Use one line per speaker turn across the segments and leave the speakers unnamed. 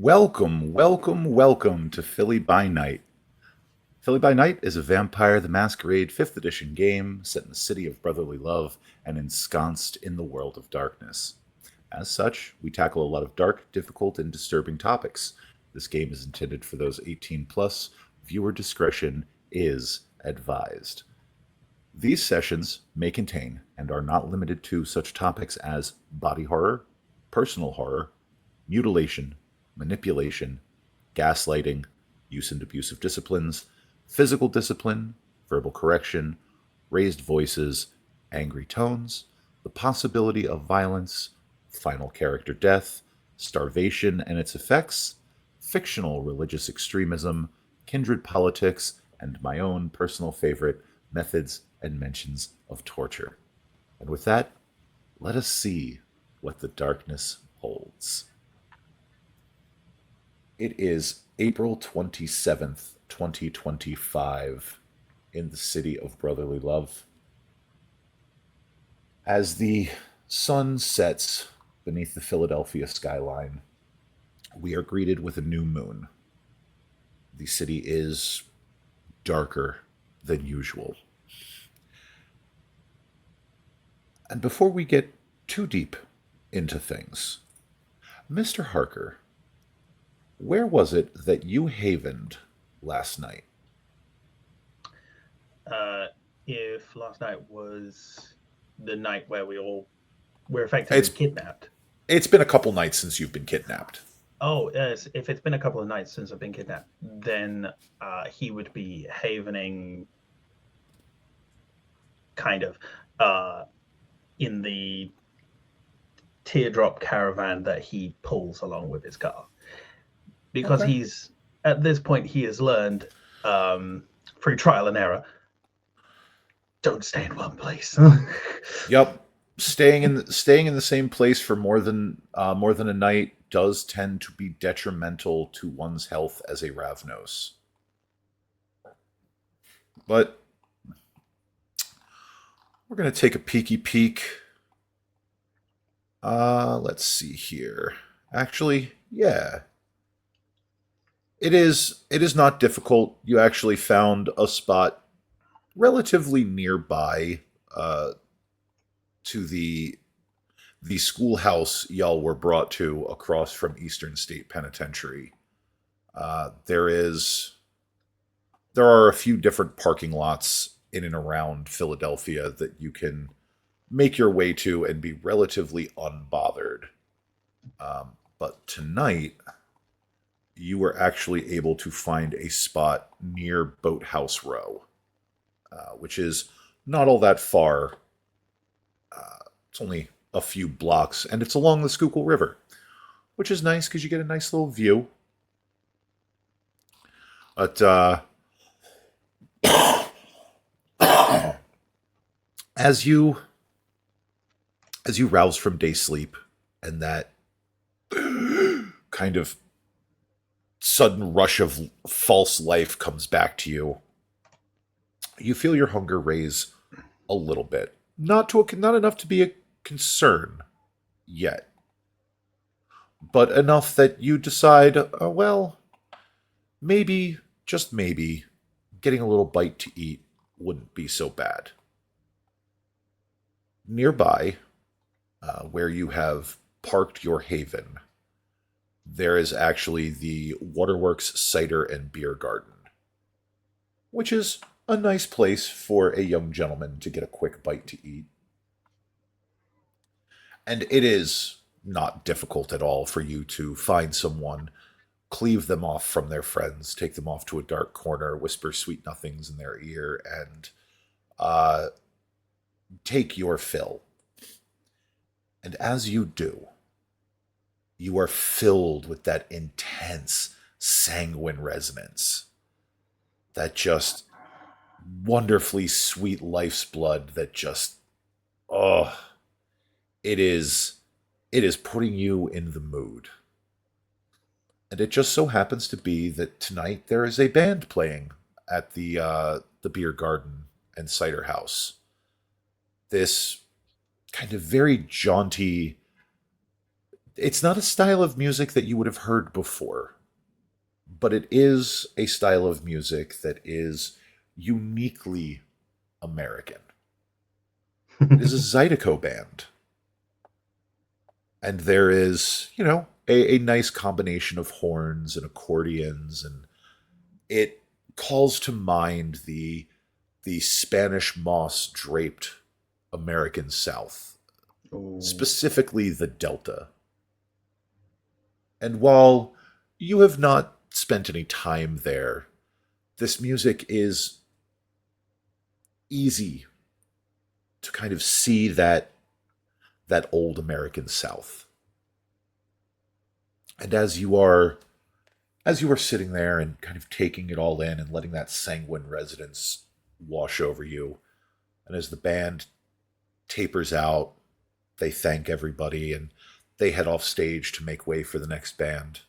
Welcome, welcome, welcome to Philly by Night. Philly by Night is a Vampire the Masquerade 5th edition game set in the city of brotherly love and ensconced in the world of darkness. As such, we tackle a lot of dark, difficult, and disturbing topics. This game is intended for those 18 plus. Viewer discretion is advised. These sessions may contain and are not limited to such topics as body horror, personal horror, mutilation, manipulation, gaslighting, use and abuse of disciplines, physical discipline, verbal correction, raised voices, angry tones, the possibility of violence, final character death, starvation and its effects, fictional religious extremism, kindred politics, and my own personal favorite, methods and mentions of torture. And with that, let us see what the darkness holds. It is April 27th, 2025, in the city of brotherly love. As the sun sets beneath the Philadelphia skyline, we are greeted with a new moon. The city is darker than usual. And before we get too deep into things, Mr. Harker, where was it that you havened last night?
If last night was the night where we all were effectively
It's
kidnapped.
it's been a couple nights since you've been kidnapped.
Oh, yes. If it's been a couple of nights since I've been kidnapped, then he would be havening kind of in the teardrop caravan that he pulls along with his car. Because
Okay.
he's, at this point, he has learned through trial and error, don't stay in one place.
Yep. Staying in the same place for more than a night does tend to be detrimental to one's health as a Ravnos. But we're gonna take a peeky peek. Let's see here. Actually, yeah. It is not difficult. You actually found a spot relatively nearby to the schoolhouse y'all were brought to across from Eastern State Penitentiary. There are a few different parking lots in and around Philadelphia that you can make your way to and be relatively unbothered. But tonight, you were actually able to find a spot near Boathouse Row, which is not all that far. It's only a few blocks, and it's along the Schuylkill River, which is nice because you get a nice little view. But as you as you rouse from day sleep, and that kind of sudden rush of false life comes back to you, you feel your hunger raise a little bit. Not enough to be a concern yet, but enough that you decide, well, maybe, just maybe, getting a little bite to eat wouldn't be so bad. Nearby, where you have parked your haven, there is actually the Waterworks Cider and Beer Garden, which is a nice place for a young gentleman to get a quick bite to eat. And it is not difficult at all for you to find someone, cleave them off from their friends, take them off to a dark corner, whisper sweet nothings in their ear, and uh, take your fill. And as you do, you are filled with that intense sanguine resonance, that just wonderfully sweet life's blood that just, oh, it is it is putting you in the mood. And it just so happens to be that tonight there is a band playing at the beer garden and cider house. This kind of very jaunty, It's not a style of music that you would have heard before, but it is a style of music that is uniquely American. It is a Zydeco band. And there is, a nice combination of horns and accordions, and it calls to mind the Spanish moss draped American South,
Ooh.
specifically the Delta. And while you have not spent any time there, this music is easy to kind of see that old American South. And as you are sitting there and kind of taking it all in and letting that sanguine resonance wash over you, and as the band tapers out, they thank everybody and they head off stage to make way for the next band.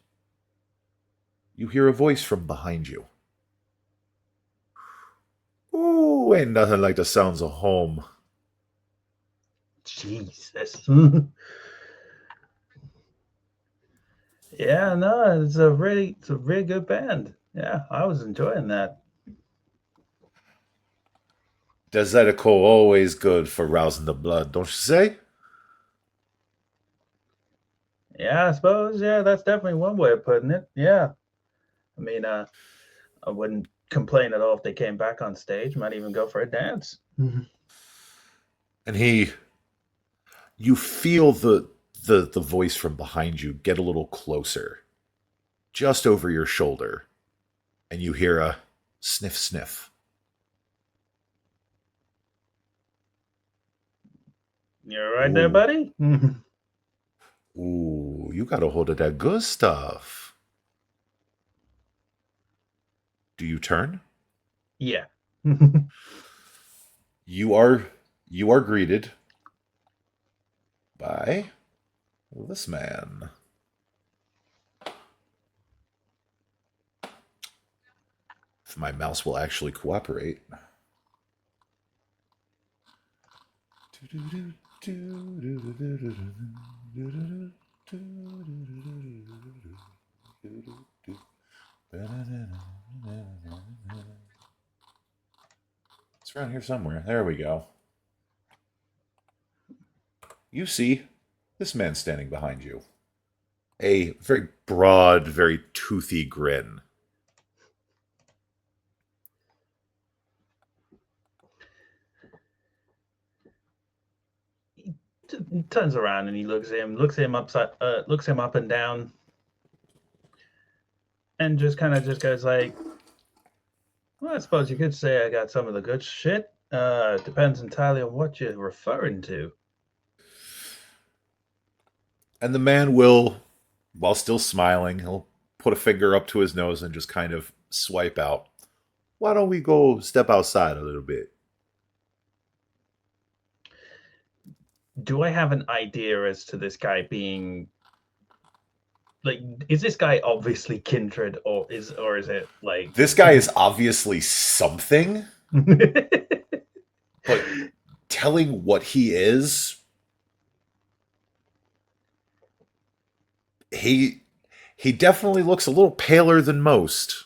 You hear a voice from behind you. Ooh, ain't nothing like the sounds of home.
Jesus. Yeah, no, it's a really good band. Yeah, I was enjoying that.
Does Zydeco always good for rousing the blood, don't you say?
Yeah, I suppose. Yeah, that's definitely one way of putting it. Yeah. I mean, I wouldn't complain at all if they came back on stage. Might even go for a dance.
And you feel the voice from behind you get a little closer, just over your shoulder, and you hear a sniff sniff.
You're right there,
Ooh,
buddy?
ooh, you got a hold of that good stuff. Do you turn?
Yeah.
You are you are greeted by this man. If my mouse will actually cooperate. It's around here somewhere. There we go. You see this man standing behind you. A very broad, very toothy grin.
He turns around and he looks him up and down, and just kind of just goes like, "Well, I suppose you could say I got some of the good shit. Depends entirely on what you're referring to."
And the man will, while still smiling, he'll put a finger up to his nose and just kind of swipe out. Why don't we go step outside a little bit?
Do I have an idea as to this guy being like? Is this guy obviously kindred, or is it like?
This guy is obviously something, but telling what he is, he he definitely looks a little paler than most.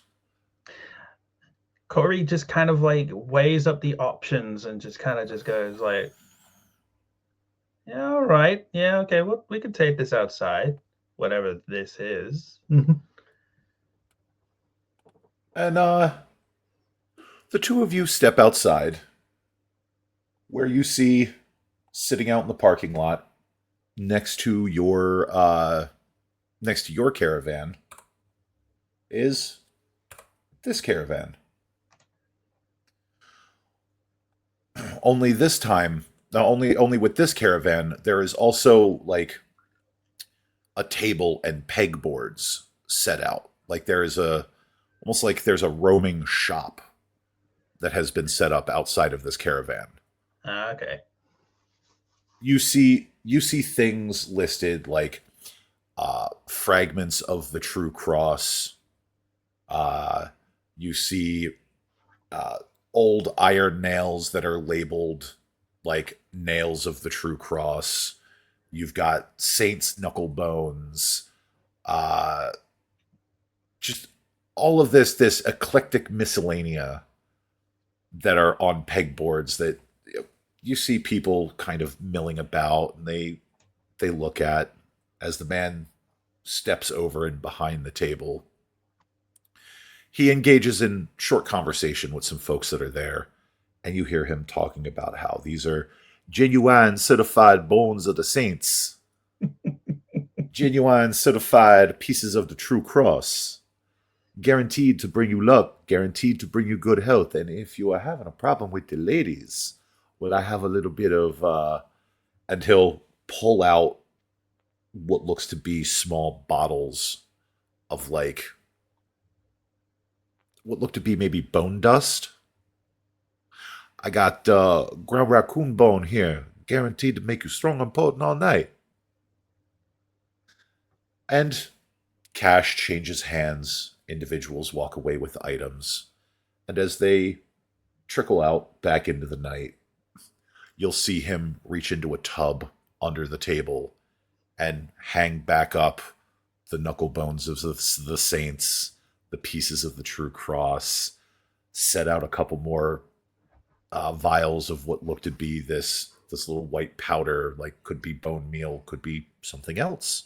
Corey just kind of like weighs up the options and just kind of just goes like, "Yeah, all right, yeah, okay, well, we could take this outside, whatever this is."
And the two of you step outside, where you see sitting out in the parking lot next to your caravan is this caravan. Only this time, only with this caravan, there is also like a table and pegboards set out. Like there is a almost like there's a roaming shop that has been set up outside of this caravan.
Okay.
You see things listed like fragments of the True Cross. Uh, you see uh, old iron nails that are labeled like nails of the True Cross. You've got Saints knuckle bones, uh, just all of this eclectic miscellanea that are on pegboards that you see people kind of milling about, and they look at as the man steps over and behind the table. He engages in short conversation with some folks that are there, and you hear him talking about how these are genuine certified bones of the saints, genuine certified pieces of the true cross, guaranteed to bring you luck, guaranteed to bring you good health. And if you are having a problem with the ladies, well, I have a little bit of, and he'll pull out what looks to be small bottles of like what looked to be maybe bone dust. I got ground raccoon bone here, guaranteed to make you strong and potent all night. And cash changes hands. Individuals walk away with items. And as they trickle out back into the night, you'll see him reach into a tub under the table and hang back up the knuckle bones of the saints, the pieces of the true cross, set out a couple more vials of what looked to be this little white powder, like could be bone meal, could be something else.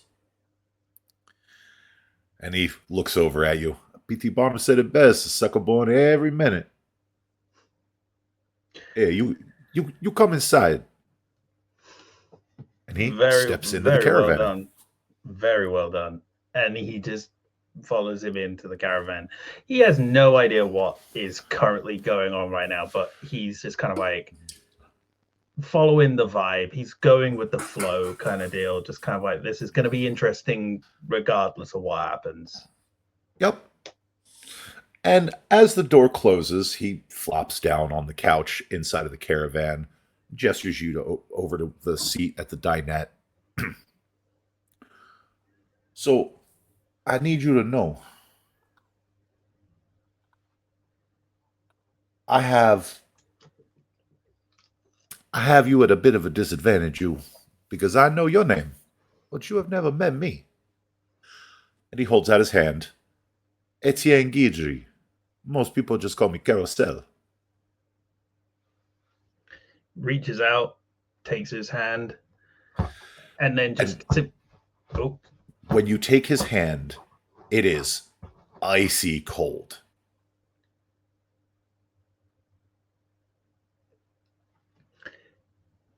And he looks over at you. PT Barber said it best: a sucker born every minute. Hey, you come inside. And he steps into the caravan.
Well done. Very well done. And he just follows him into the caravan. He has no idea what is currently going on right now, but he's just kind of like following the vibe. He's going with the flow kind of deal. Just kind of like, this is going to be interesting regardless of what happens.
Yep. And as the door closes, he flops down on the couch inside of the caravan, gestures you over to the seat at the dinette. So, I need you to know, I have you at a bit of a disadvantage, you, because I know your name, but you have never met me. And he holds out his hand. Etienne Guidry. Most people just call me Carousel.
Reaches out, takes his hand, and then just...
When you take his hand, it is icy cold.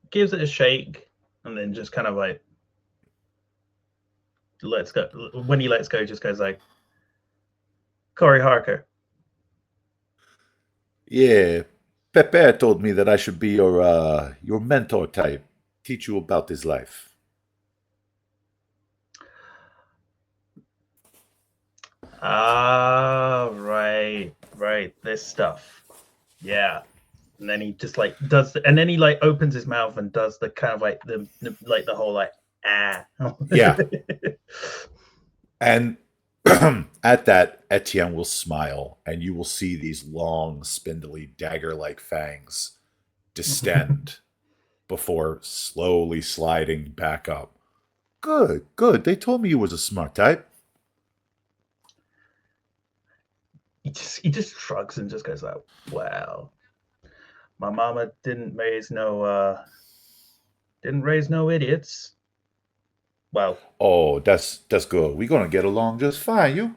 Gives it a shake, and then just kind of like lets go. When he lets go, just goes like, Corey Harker.
Yeah, Pepe told me that I should be your mentor type, teach you about his life.
Ah, right, this stuff. Yeah. And then he just like does, and then he like opens his mouth and does the kind of like the whole like
Yeah. And at that, Etienne will smile, and you will see these long, spindly, dagger-like fangs distend before slowly sliding back up. Good, good. They told me you was a smart type.
He just shrugs and just goes like, "Well, my mama didn't raise no idiots." Well,
oh, that's good. We're gonna get along just fine. You?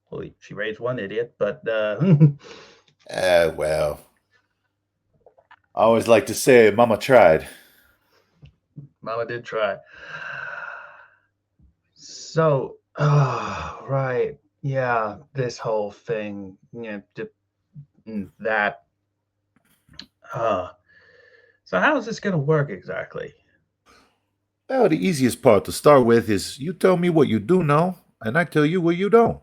Well, she raised one idiot, but
well, I always like to say, Mama tried.
Mama did try. So, right, yeah, this whole thing, yeah, that. So how is this gonna work exactly?
Well, the easiest part to start with is you tell me what you do know, and I tell you what you don't.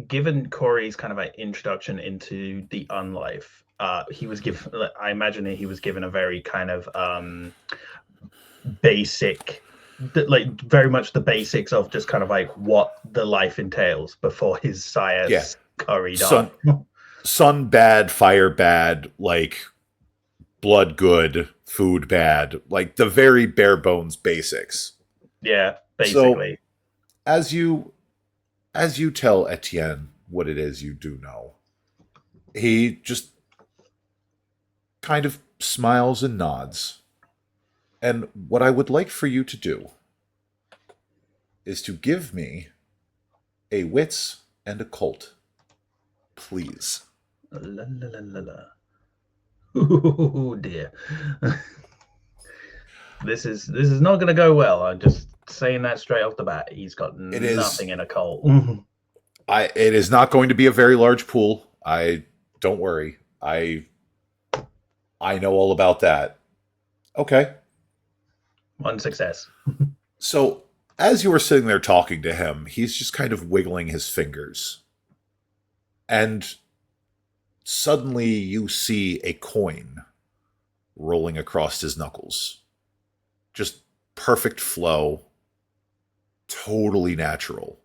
Given Corey's kind of like introduction into the unlife, he was given, I imagine he was given a very kind of basic, like very much the basics of just kind of like what the life entails before his sire curried
sun bad, fire bad, like blood good, food bad, like the very bare bones basics.
Yeah,
So
basically.
as you tell Etienne what it is you do know, he just kind of smiles and nods. And what I would like for you to do is to give me a wits and occult, please.
La, la, la, la, la. Oh dear. This is not going to go well. I'm just saying that straight off the bat. He's got
It is
nothing in a cult.
it is not going to be a very large pool. I don't worry. I know all about that. Okay.
One success.
So as you were sitting there talking to him, he's just kind of wiggling his fingers. And suddenly you see a coin rolling across his knuckles. Just perfect flow, totally natural.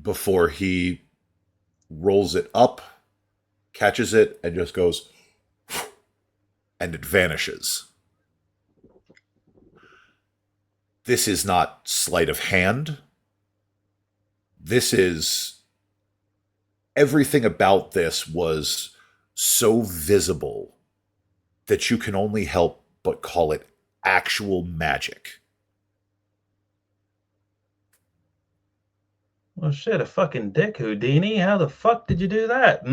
Before he rolls it up, catches it, and just goes, and it vanishes. This is not sleight of hand. This is everything about this was so visible that you can only help but call it actual magic.
Well, shit, a fucking dick, Houdini. How the fuck did you do that?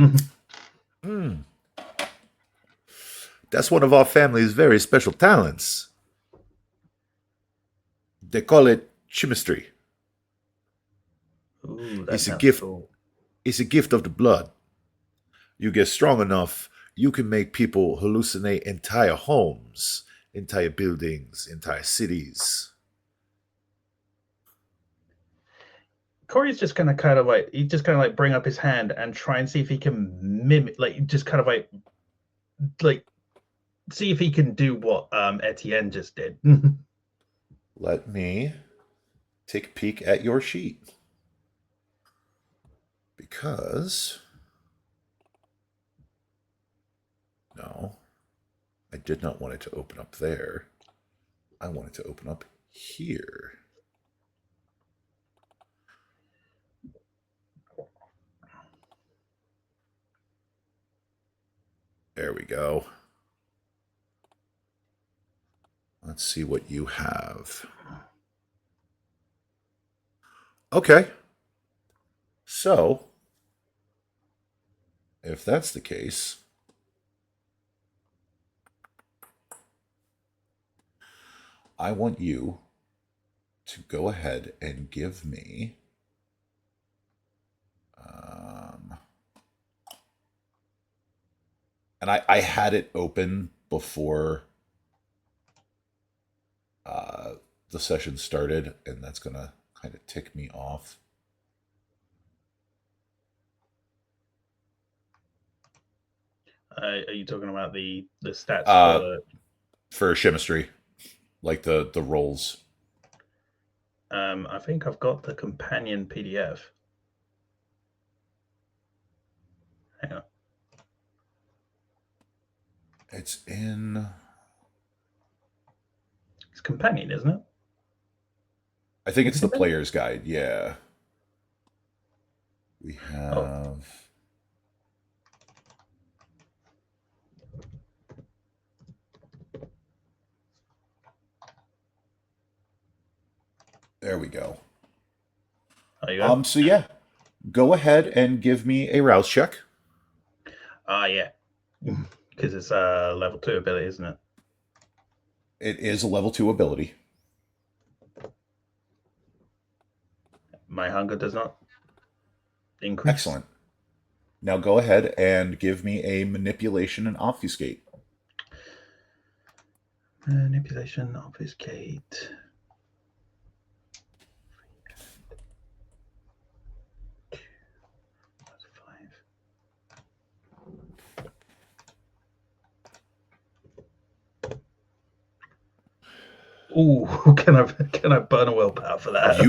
That's one of our family's very special talents. They call it chemistry.
Ooh, that
It's a
sounds
gift.
cool.
It's a gift of the blood. You get strong enough, you can make people hallucinate entire homes, entire buildings, entire cities.
Corey's just gonna bring up his hand and try and see if he can mimic, like just kind of like see if he can do what Etienne just did.
Let me take a peek at your sheet. Because... No, I did not want it to open up there. I want it to open up here. There we go. Let's see what you have. Okay. So, if that's the case, I want you to go ahead and give me and I had it open before the session started, and that's going to kind of tick me off.
Are you talking about the stats
for chemistry, like the rolls?
I think I've got the companion PDF. Hang on.
It's in...
It's companion, isn't it?
I think it's the player's guide, yeah. We have... Oh. There we go.
Oh, you go?
So yeah, go ahead and give me a rouse check.
Yeah. Because it's a level 2 ability, isn't it?
It is a level 2 ability.
My hunger does not increase.
Excellent. Now go ahead and give me a manipulation and obfuscate.
Manipulation, obfuscate. Ooh, can I burn a willpower for that?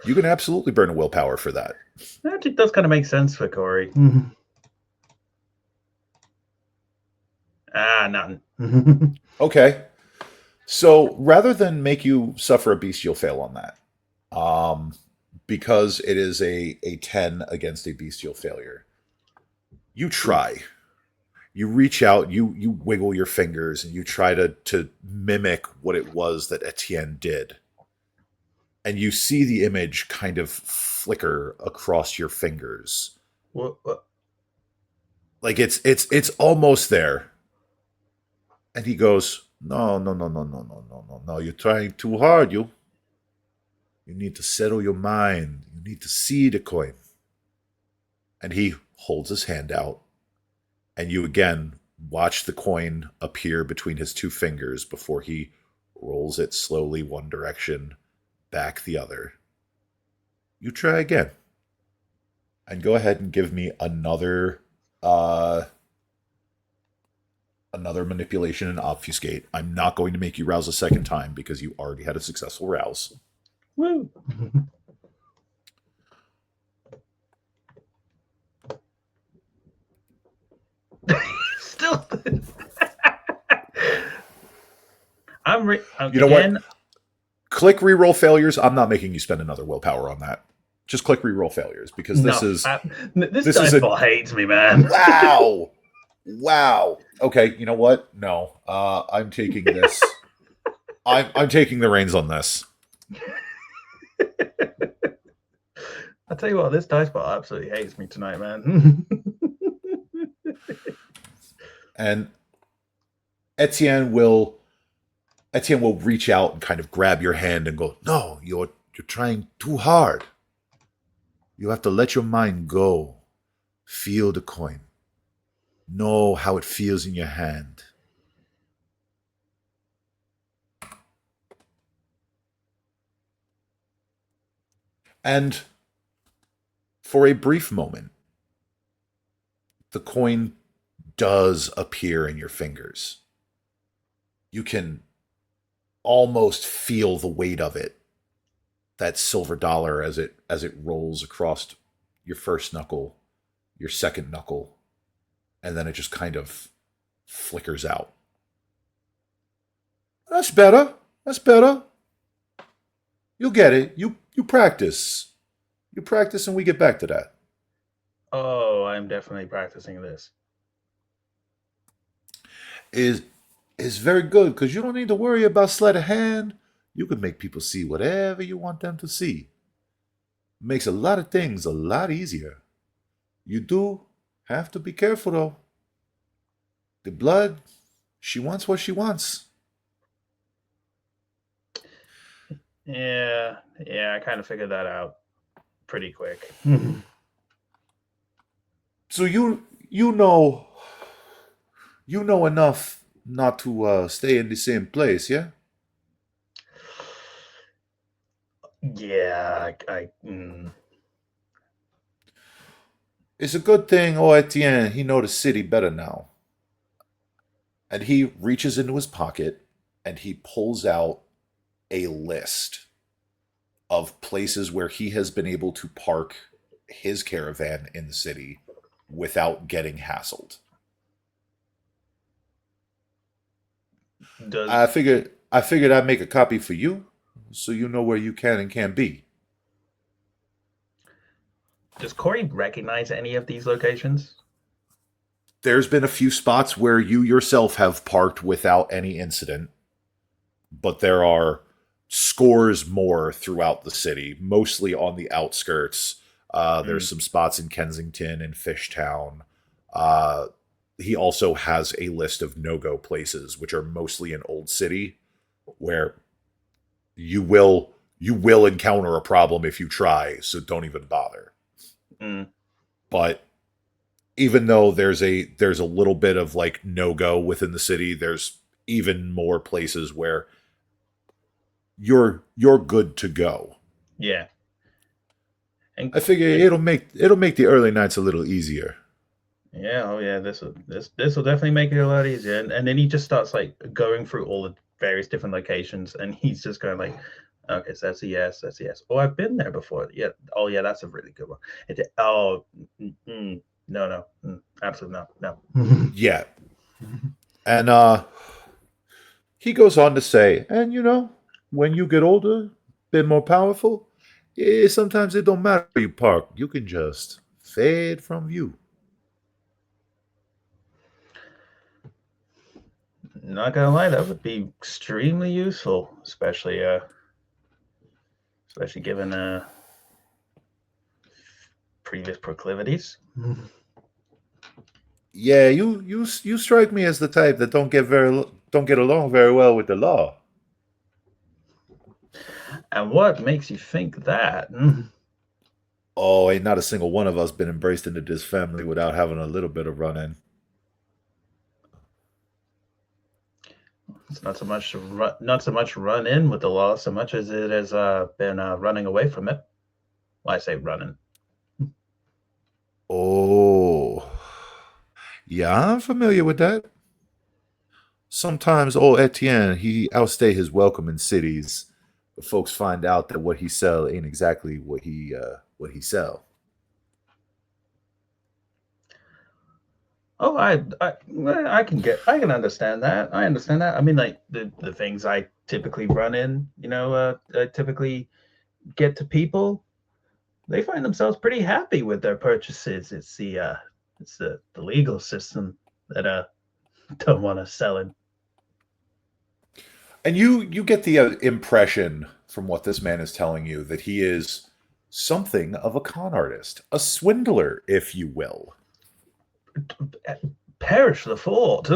You can absolutely burn a willpower for that.
That actually does kind of make sense for Corey. Nothing.
Okay. So rather than make you suffer a bestial fail on that, um, because it is a 10 against a bestial failure, you
Ooh.
try. You reach out, you wiggle your fingers, and you try to mimic what it was that Etienne did. And you see the image kind of flicker across your fingers.
What?
Like it's almost there. And he goes, no, no, no, no, no, no, no, no, no. You're trying too hard, you. You need to settle your mind. You need to see the coin. And he holds his hand out, and you again watch the coin appear between his two fingers before he rolls it slowly one direction, back the other. You try again. And go ahead and give me uh another manipulation and obfuscate. I'm not going to make you rouse a second time because you already had a successful rouse.
Woo. Still.
You know what?
Again.
Click reroll failures. I'm not making you spend another willpower on that. Just click reroll failures because
No, this
this is
dice
a
ball hates me, man.
wow. Wow. Okay, you know what? No. I'm taking this. I'm taking the reins on this.
I tell you what, this dice ball absolutely hates me tonight, man.
And Etienne will reach out and kind of grab your hand and go, "No, you're trying too hard. You have to let your mind go. Feel the coin. Know how it feels in your hand." And for a brief moment, the coin does appear in your fingers. You can almost feel the weight of it, that silver dollar as it rolls across your first knuckle, your second knuckle, and then it just kind of flickers out. That's better. That's better. You'll get it. You practice. You practice and we get back to that.
Oh, I'm definitely practicing this.
Is is very good because you don't need to worry about sleight of hand. You can make people see whatever you want them to see. Makes a lot of things a lot easier. You do have to be careful though. The blood, she wants what she wants.
Yeah, I kind of figured that out pretty quick.
So you know enough not to stay in the same place, yeah?
Yeah,
It's a good thing Etienne, he know the city better now. And he reaches into his pocket and he pulls out a list of places where he has been able to park his caravan in the city without getting hassled.
does
I figured I'd make a copy for you so you know where you can and can't be.
does Corey recognize any of these locations?
There's been a few spots where you yourself have parked without any incident, but there are scores more throughout the city, mostly on the outskirts. There's
Mm,
some spots in Kensington and Fishtown. Uh, he also has a list of no-go places, which are mostly in Old City, where you will encounter a problem if you try. So don't even bother.
mm.
But even though there's a little bit of like no-go within the city, there's even more places where you're good to go.
Yeah, and
I figure
and
it'll make the early nights a little easier.
yeah, oh yeah, this will definitely make it a lot easier. And then he just starts like going through all the various different locations, and he's just going like, okay, so that's a yes, that's a yes. Oh, I've been there before. Yeah. Oh yeah, that's a really good one. Oh, no, no, absolutely no, no.
Yeah. And he goes on to say, and when you get older, bit more powerful, sometimes it don't matter where you park. You can just fade from view.
Not gonna lie, that would be extremely useful, especially given previous proclivities.
Yeah, you strike me as the type that don't get along very well with the law.
And what makes you think that?
Oh, ain't not a single one of us been embraced into this family without having a little bit of run in.
It's not so much run in with the law, so much as it has been running away from it. Well, I say running.
Oh, yeah, I'm familiar with that. Sometimes old Etienne, he outstay his welcome in cities. But folks find out that what he sell ain't exactly what he sell.
Oh, I can understand that. I understand that. I mean, like the things I typically run in, I typically get to people. They find themselves pretty happy with their purchases. It's the legal system that don't want to sell it.
And you get the impression from what this man is telling you that he is something of a con artist, a swindler, if you will.
Perish the thought.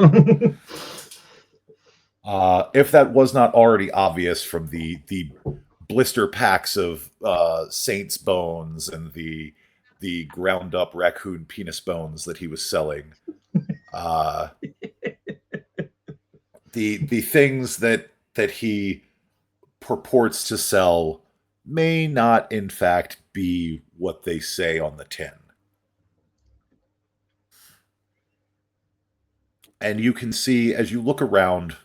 If that was not already obvious from the blister packs of saints bones and the ground up raccoon penis bones that he was selling, uh, the things that he purports to sell may not in fact be what they say on the tin. And you can see as you look around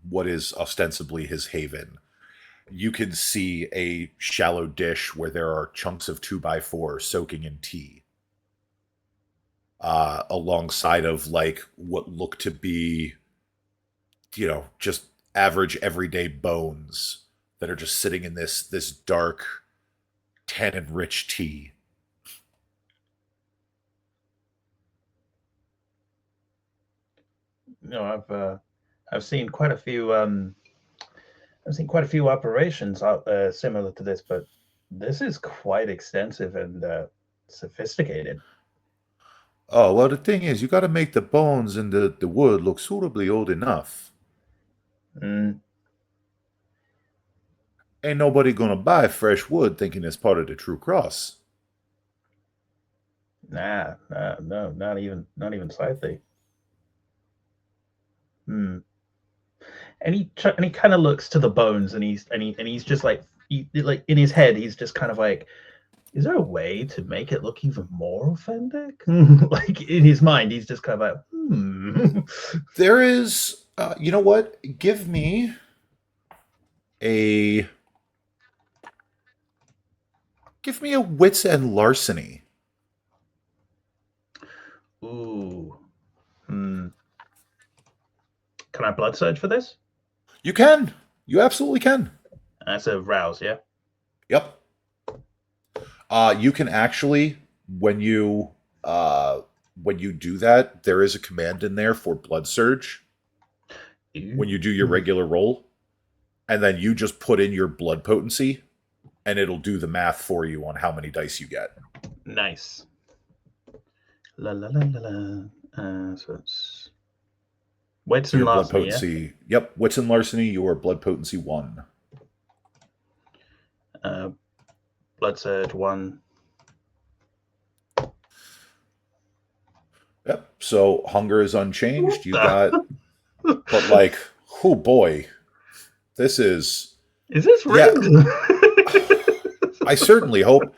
what is ostensibly his haven, you can see a shallow dish where there are chunks of 2x4 soaking in tea, alongside of like what look to be, just average everyday bones that are just sitting in this dark tannin rich tea.
I've seen quite a few operations similar to this, but this is quite extensive and sophisticated.
Oh, well, the thing is, you got to make the bones and the wood look suitably old enough.
Mm,
Ain't nobody gonna buy fresh wood thinking it's part of the true cross.
no, not even slightly. Hmm. And he kind of looks to the bones, and he's just like like in his head, he's just kind of like, is there a way to make it look even more authentic? Like in his mind, he's just kind of like,
There is, you know what? A give me a wits and larceny.
ooh, hmm. Can I blood surge for this?
You can. You absolutely can.
That's a rouse, yeah.
Yep. You can actually when you when you do that, there is a command in there for blood surge when you do your
Ooh.
regular roll, and then you just put in your blood potency, and it'll do the math for you on how many dice you get.
Nice. La la la la la. So it's wits
So
and
your blood
larceny, yeah.
potency, yep, wits and larceny, your blood potency 1.
Uh, blood surge 1.
Yep. So hunger is unchanged.
What
You got,
the?
but like, oh boy, this is,
Is this
yeah.
rigged?
I certainly hope.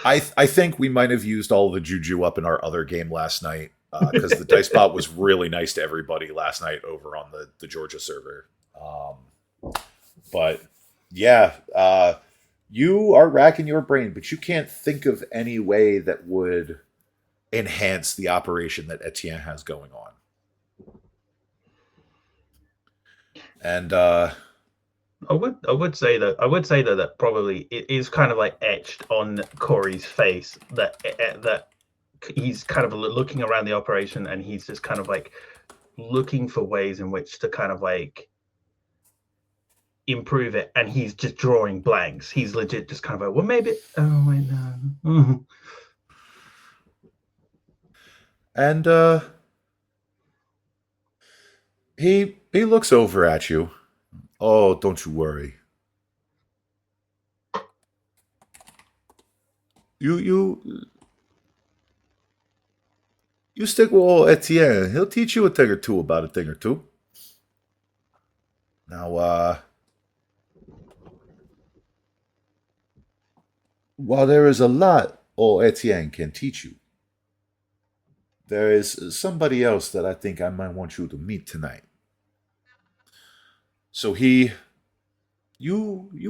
I think we might have used all the juju up in our other game last night because the dice bot was really nice to everybody last night over on the Georgia server. But yeah, you are racking your brain, but you can't think of any way that would enhance the operation that Etienne has going on. And
I would say that probably it is kind of like etched on Corey's face that he's kind of looking around the operation, and he's just kind of like looking for ways in which to kind of like improve it, and he's just drawing blanks. He's legit just kind of like, well, maybe. Oh wait, no.
and he looks over at you. Oh, don't you worry. You you stick with old Etienne. He'll teach you a thing or two about a thing or two. Now, while there is a lot old Etienne can teach you, there is somebody else that I think I might want you to meet tonight. So you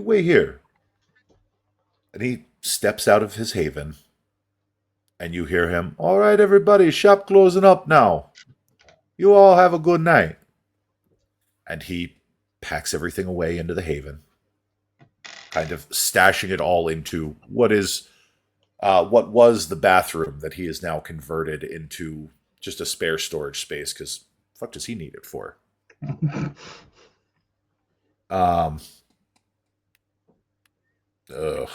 wait here, and he steps out of his haven, and you hear him. All right, everybody, shop closing up now. You all have a good night. And he packs everything away into the haven, kind of stashing it all into what was the bathroom that he has now converted into just a spare storage space. Because fuck does he need it for? Um, ugh.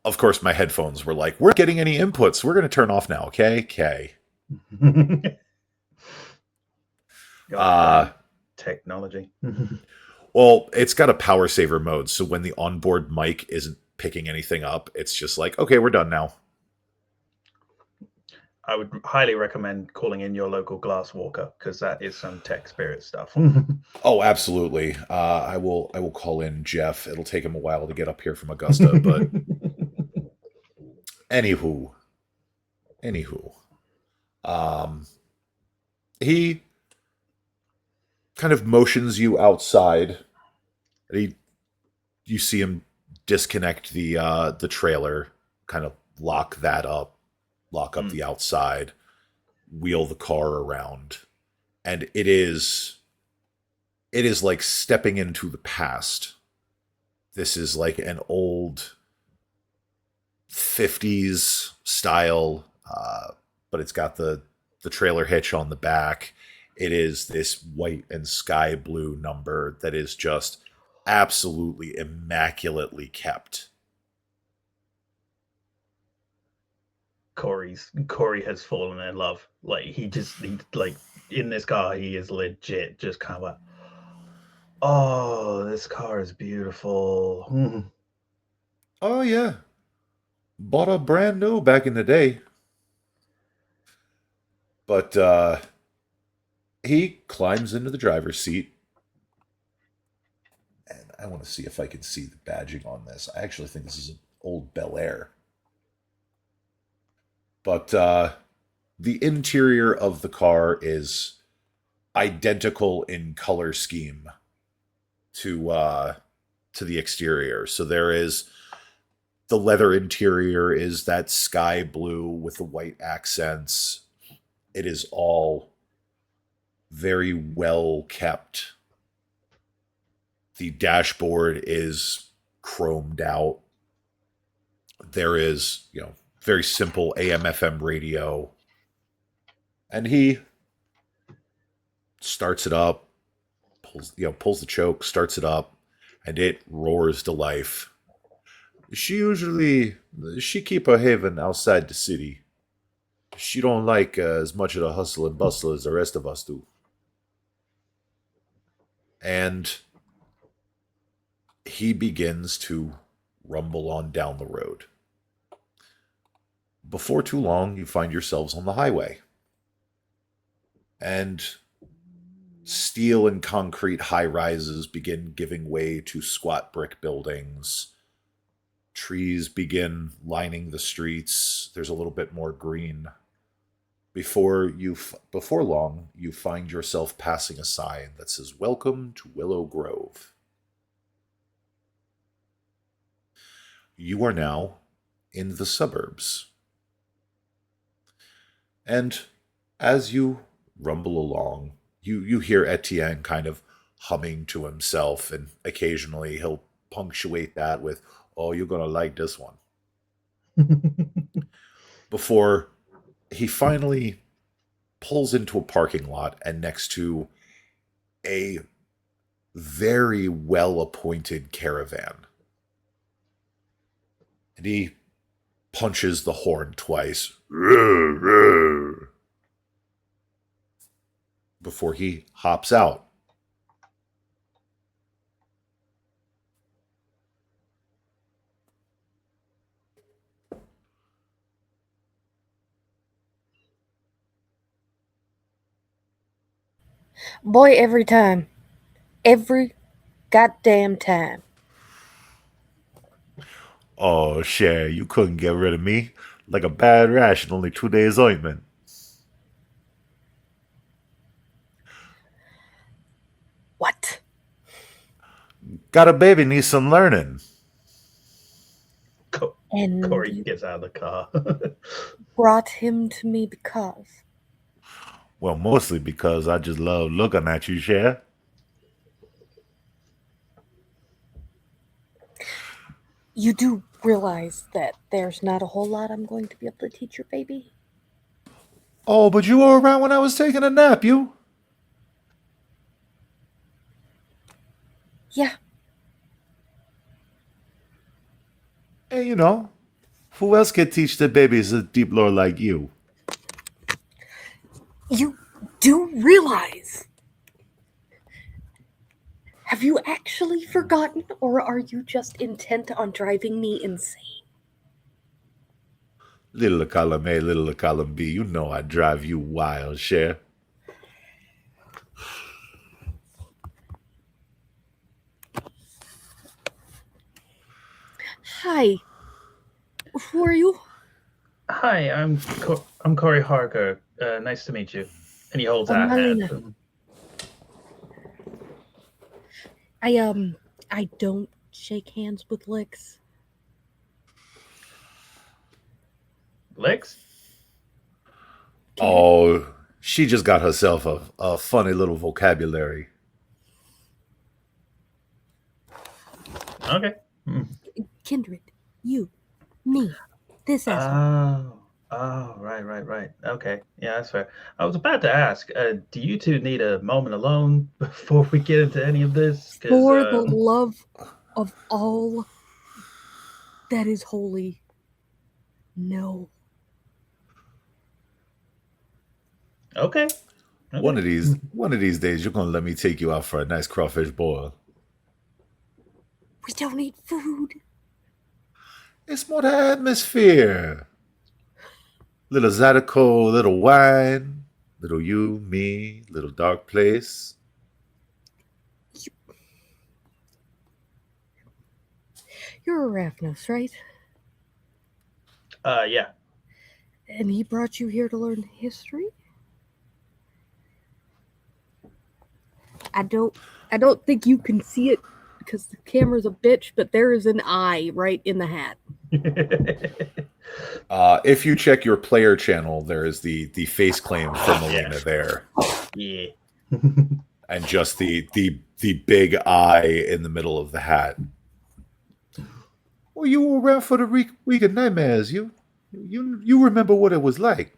Of course, my headphones were like, "We're not getting any inputs. We're going to turn off now." Okay, okay. Uh,
Goddamn technology.
well, it's got a power saver mode, so when the onboard mic isn't picking anything up, it's just like, okay, we're done now.
I would highly recommend calling in your local glass walker, because that is some tech spirit stuff.
Oh, absolutely. I will call in Jeff. It'll take him a while to get up here from Augusta, but anywho, anywho, um, he kind of motions you outside. He you see him disconnect the trailer, kind of lock that up, lock up
Mm.
the outside, wheel the car around, and it is like stepping into the past. This is like an old 50s style, but it's got the trailer hitch on the back. It is this white and sky blue number that is just absolutely immaculately kept.
Corey has fallen in love. Like he like in this car, he is legit just kind of like, oh, this car is beautiful.
Oh yeah, bought a brand new back in the day, but he climbs into the driver's seat, and I want to see if I can see the badging on this. I actually think this is an old Bel Air, but the interior of the car is identical in color scheme to the exterior. So there is the leather interior is that sky blue with the white accents. It is all very well kept. The dashboard is chromed out. There is, very simple AM FM radio. And he starts it up, pulls the choke, starts it up, and it roars to life. She keep her haven outside the city. She don't like as much of the hustle and bustle as the rest of us do. And he begins to rumble on down the road. Before too long, you find yourselves on the highway. And steel and concrete high rises begin giving way to squat brick buildings. Trees begin lining the streets. There's a little bit more green. Before long, you find yourself passing a sign that says "Welcome to Willow Grove." You are now in the suburbs. And As you rumble along, you hear Etienne kind of humming to himself, and occasionally he'll punctuate that with, "Oh, you're gonna like this one," before he finally pulls into a parking lot and next to a very well appointed caravan. And he punches the horn twice before he hops out.
Boy, every time. Every goddamn time.
Oh, Cher, you couldn't get rid of me. Like a bad rash in only 2 days ointment.
What?
Got a baby, needs some learning.
And
Corey
you
gets out of the car.
brought him to me because.
Well, mostly because I just love looking at you, Cher.
You do realize that there's not a whole lot I'm going to be able to teach your baby?
Oh, but you were around when I was taking a nap, you.
Yeah.
Hey, who else could teach the babies a deep lore like you?
You do realize. Have you actually forgotten, or are you just intent on driving me insane?
Little column A, little column B, you know I drive you wild, Cher.
Hi. Who are you?
Hi, I'm Corey Harker. Nice to meet you. And he holds out a
Marlena.
hand.
I don't shake hands with licks.
Licks?
Oh, she just got herself a funny little vocabulary.
Okay.
Kindred. You. Me. This asshole.
Right. Okay, yeah, that's fair. I was about to ask, do you two need a moment alone before we get into any of this?
For the love of all that is holy, no.
Okay.
One of these days, you're gonna let me take you out for a nice crawfish boil.
We don't eat food.
It's more the atmosphere. Little Zydeco, little wine, little you, me, little dark place.
You're a Ravnos, right?
Yeah.
And he brought you here to learn history? I don't think you can see it because the camera's a bitch, but there is an eye right in the hat.
If you check your player channel, there is the face claim for Melina there.
Yeah.
And just the big eye in the middle of the hat. Well, you were around for the week of nightmares. You remember what it was like.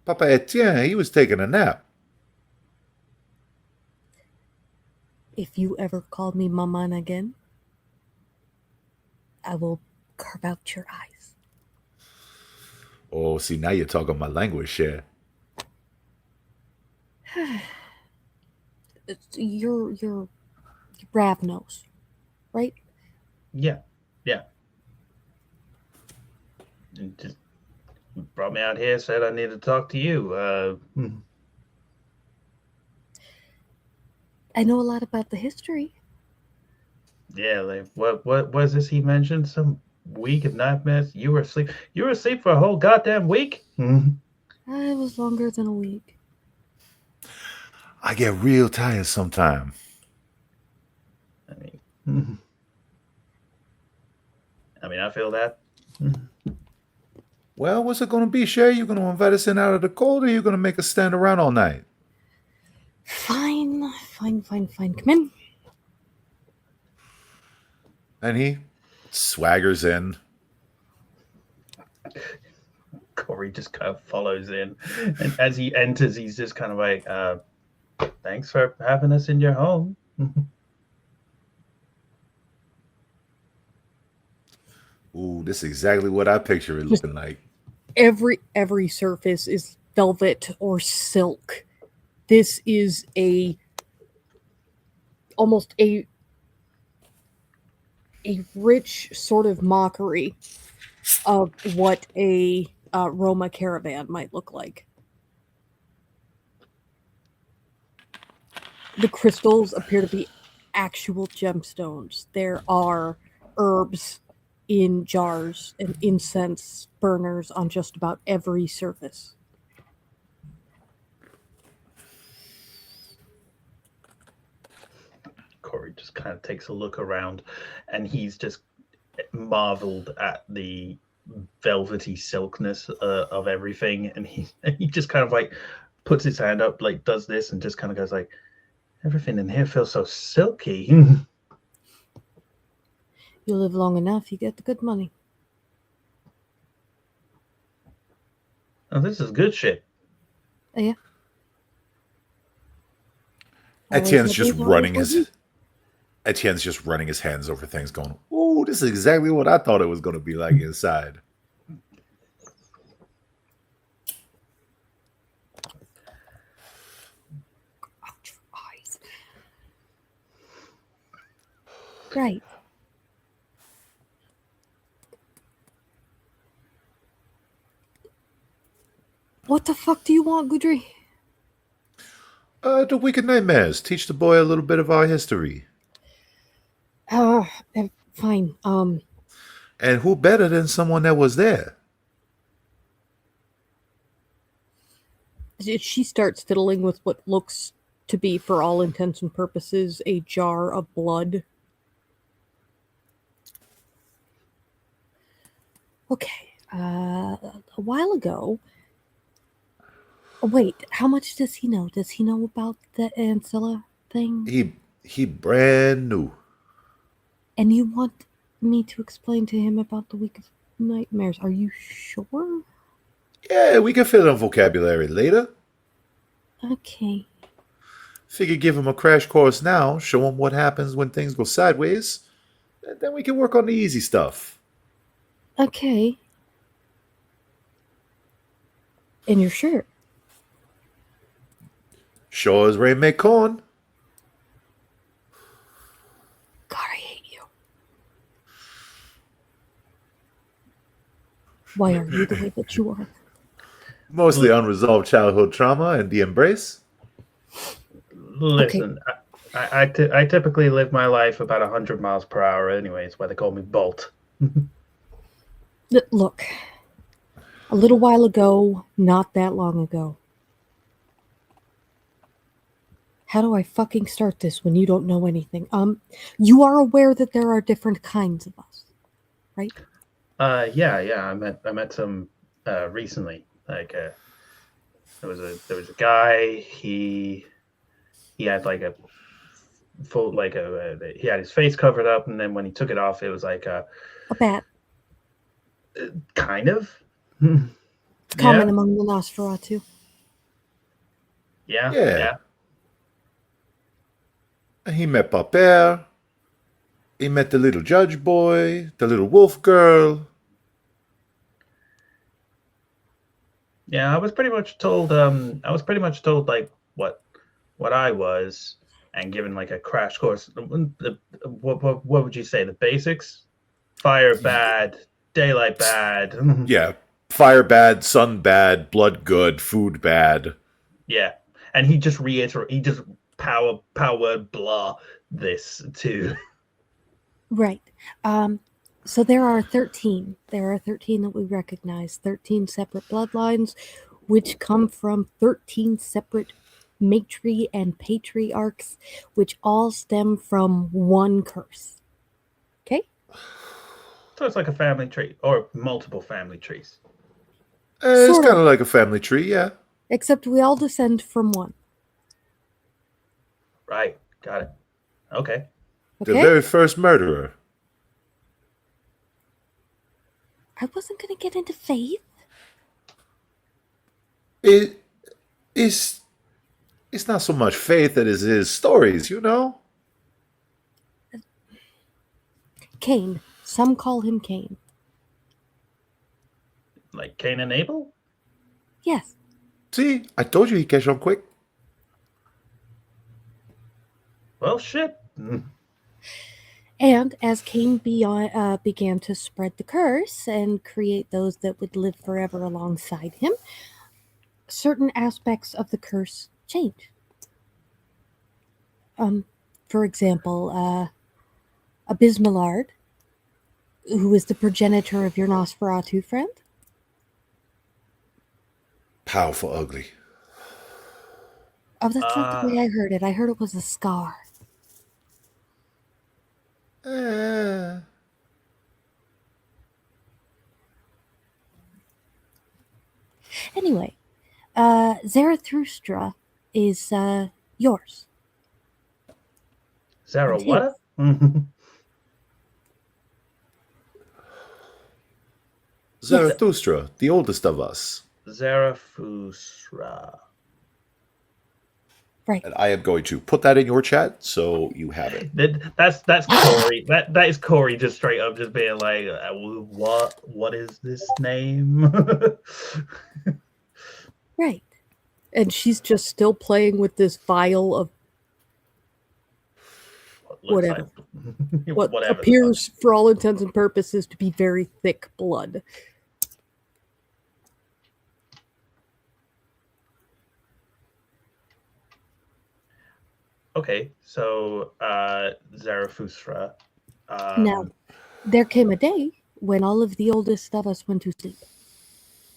Papa Etienne, he was taking a nap.
If you ever call me Maman again, I will carve out your eyes.
Oh, see, now you're talking my language, Cher.
You're Ravnos, right?
Yeah. And just brought me out here, said I need to talk to you.
I know a lot about the history.
Yeah, like what was this he mentioned? Some week of nightmares? You were asleep. You were asleep for a whole goddamn week?
It was longer than a week.
I get real tired sometime.
I mean, I feel that.
Well, what's it going to be, Shay? You going to invite us in out of the cold, or you going to make us stand around all night?
Fine, fine, fine, fine. Come in.
And he swaggers in.
Corey just kind of follows in, and as he enters, he's just kind of like, "Thanks for having us in your home."
Ooh, this is exactly what I picture it looking like.
Every surface is velvet or silk. This is almost a rich sort of mockery of what a Roma caravan might look like. The crystals appear to be actual gemstones. There are herbs in jars and incense burners on just about every surface.
Corey just kind of takes a look around, and he's just marveled at the velvety silkness of everything, and he just kind of like puts his hand up, like does this, and just kind of goes like, "Everything in here feels so silky."
You live long enough, you get the good money.
Oh, this is good shit.
Oh, yeah.
Etienne's just running his hands over things, going, "Ooh, this is exactly what I thought it was going to be like inside."
Eyes. Right. What the fuck do you want, Gudry?
The Wicked Nightmares. Teach the boy a little bit of our history.
Fine.
And who better than someone that was there?
She starts fiddling with what looks to be, for all intents and purposes, a jar of blood. Okay. A while ago. Wait, how much does he know? Does he know about the Ancilla thing?
He brand new.
And you want me to explain to him about the Week of Nightmares? Are you sure?
Yeah, we can fill in vocabulary later.
Okay.
Figure give him a crash course now, show him what happens when things go sideways, and then we can work on the easy stuff.
Okay. And you're sure?
Sure as rain make corn.
God, I hate you. Why are you the way that you are?
Mostly unresolved childhood trauma and the embrace.
Listen, okay. I typically live my life about 100 miles per hour anyway. It's why they call me Bolt.
Look, a little while ago, not that long ago. How do I fucking start this when you don't know anything? You are aware that there are different kinds of us, right?
Yeah. I met some recently. Like there was a guy. He had like a full he had his face covered up, and then when he took it off, it was like a
bat.
Kind of.
It's common among the Nosferatu.
Yeah.
He met Papere. He met the little judge boy, the little wolf girl.
Yeah, I was pretty much told like what I was, and given like a crash course. What would you say? The basics? Fire bad, daylight bad.
Yeah, fire bad, sun bad, blood good, food bad.
Yeah, and he just power blah this too.
Right. So there are 13. There are 13 that we recognize. 13 separate bloodlines, which come from 13 separate matri and patriarchs, which all stem from one curse. Okay?
So it's like a family tree, or multiple family trees.
It's
Sort
kind
of.
of like a family tree, yeah.
Except we all descend from one.
Right. Got it. Okay.
The
Okay?
very first murderer.
I wasn't going to get into faith.
It is. It's not so much faith that it is stories, you know.
Cain. Some call him Cain.
Like Cain and Abel?
Yes.
See, I told you he'd catch on quick.
Well, shit.
And as Cain began to spread the curse and create those that would live forever alongside him, certain aspects of the curse change. For example, Abysmalard, who is the progenitor of your Nosferatu friend.
Powerful, ugly.
Oh, that's not the way I heard it. I heard it was a scar.
Eh.
Anyway, Zarathustra is yours.
Zara,
And
what?
Zarathustra, the oldest of us.
Zarathustra.
Right.
And I am going to put that in your chat so you have it.
That's Corey. that is Corey just straight up just being like, what is this name?
Right. And she's just still playing with this vial of whatever. What
Whatever.
appears, for all intents and purposes, to be very thick blood.
Okay, so Zarathustra.
Now, there came a day when all of the oldest of us went to sleep.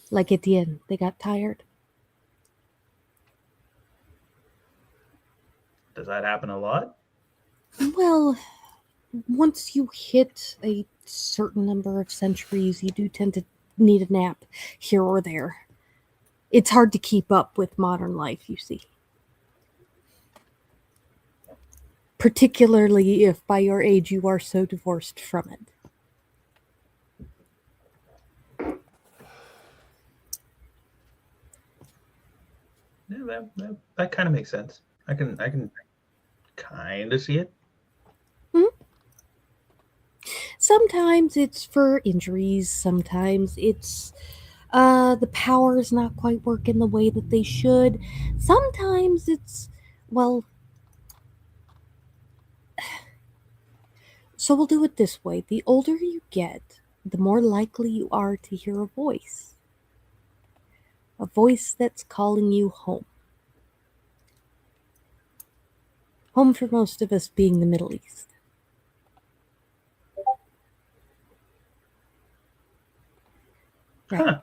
Like at the end, they got tired.
Does that happen a lot?
Well, once you hit a certain number of centuries, you do tend to need a nap here or there. It's hard to keep up with modern life, you see. Particularly if by your age you are so divorced from it.
Yeah, that kind of makes sense. I can kind of see it.
Sometimes it's for injuries, sometimes it's the powers not quite working the way that they should. Sometimes it's, well, so we'll do it this way. The older you get, the more likely you are to hear a voice. A voice that's calling you home. Home for most of us being the Middle East. Right.
Huh.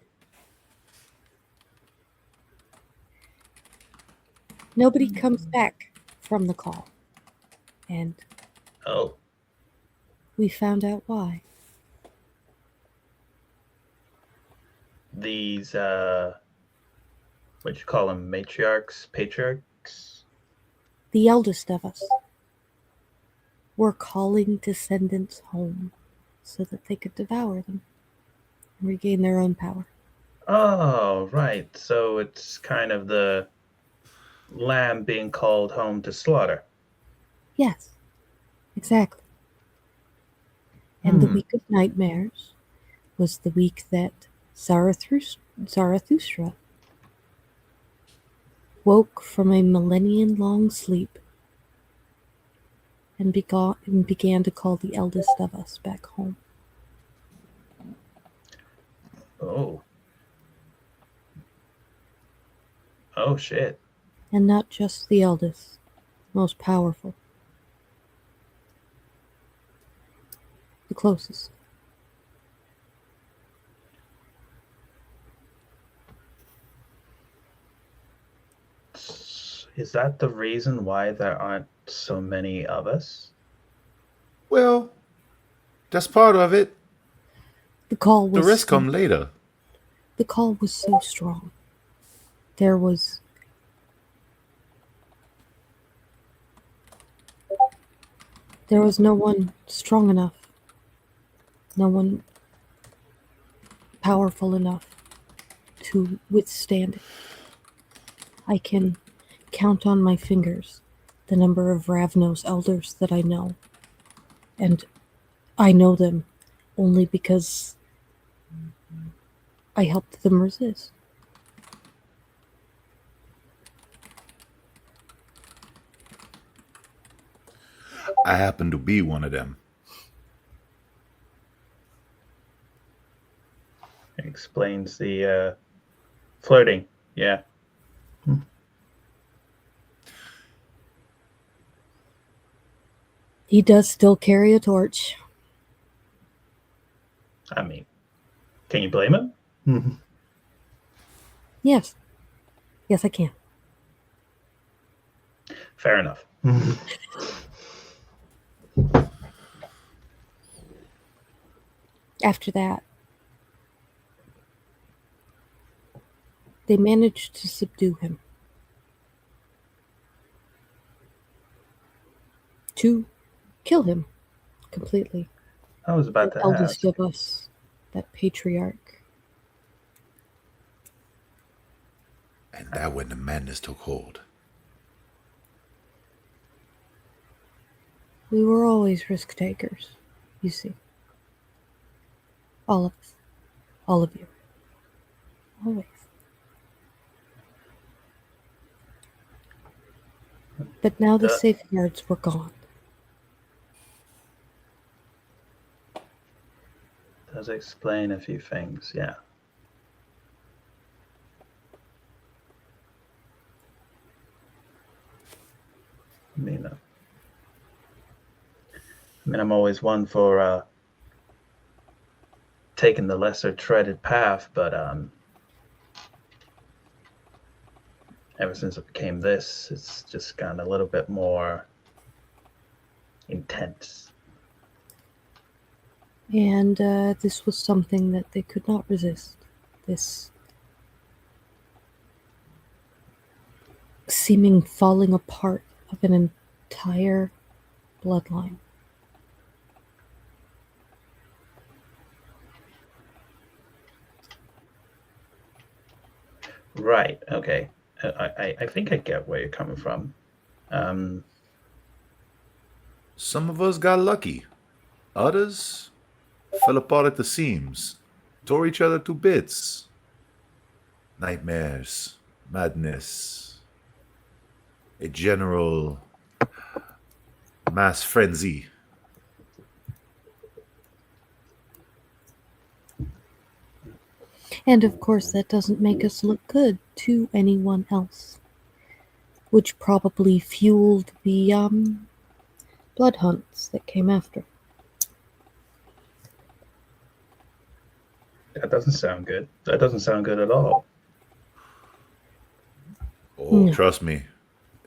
Nobody comes back from the call. And
Oh,
we found out why.
these what you call them, matriarchs, patriarchs?
The eldest of us were calling descendants home so that they could devour them and regain their own power.
Oh, right. So it's kind of the lamb being called home to slaughter.
Yes, exactly. And the week of nightmares was the week that Zarathustra woke from a millennium-long sleep and began to call the eldest of us back home.
Oh. Oh, shit.
And not just the eldest, most powerful. The closest.
Is that the reason why there aren't so many of us?
Well, that's part of it.
The call
The
was
rest come later.
The call was so strong. There was no one strong enough, no one powerful enough to withstand it. I can count on my fingers the number of Ravnos elders that I know, and I know them only because I helped them resist.
I happen to be one of them.
Explains the flirting. Yeah.
He does still carry a torch.
I mean, can you blame him?
Yes. Yes, I can.
Fair enough.
After that, they managed to subdue him. To kill him completely.
I was about
The
to
eldest
ask.
of us, that patriarch.
And that when the madness took hold.
We were always risk takers, you see. All of us. All of you. Always. But now the safeguards were gone.
Does explain a few things, yeah. I mean, I'm always one for taking the lesser treaded path, but ever since it became this, it's just gotten a little bit more intense.
And this was something that they could not resist. This seeming falling apart of an entire bloodline.
Right, okay. I think I get where you're coming from.
Some of us got lucky. Others fell apart at the seams, tore each other to bits. Nightmares, madness, a general mass frenzy.
And of course, that doesn't make us look good to anyone else, which probably fueled the blood hunts that came after.
That doesn't sound good. That doesn't sound good at all.
Oh,
No.
trust me,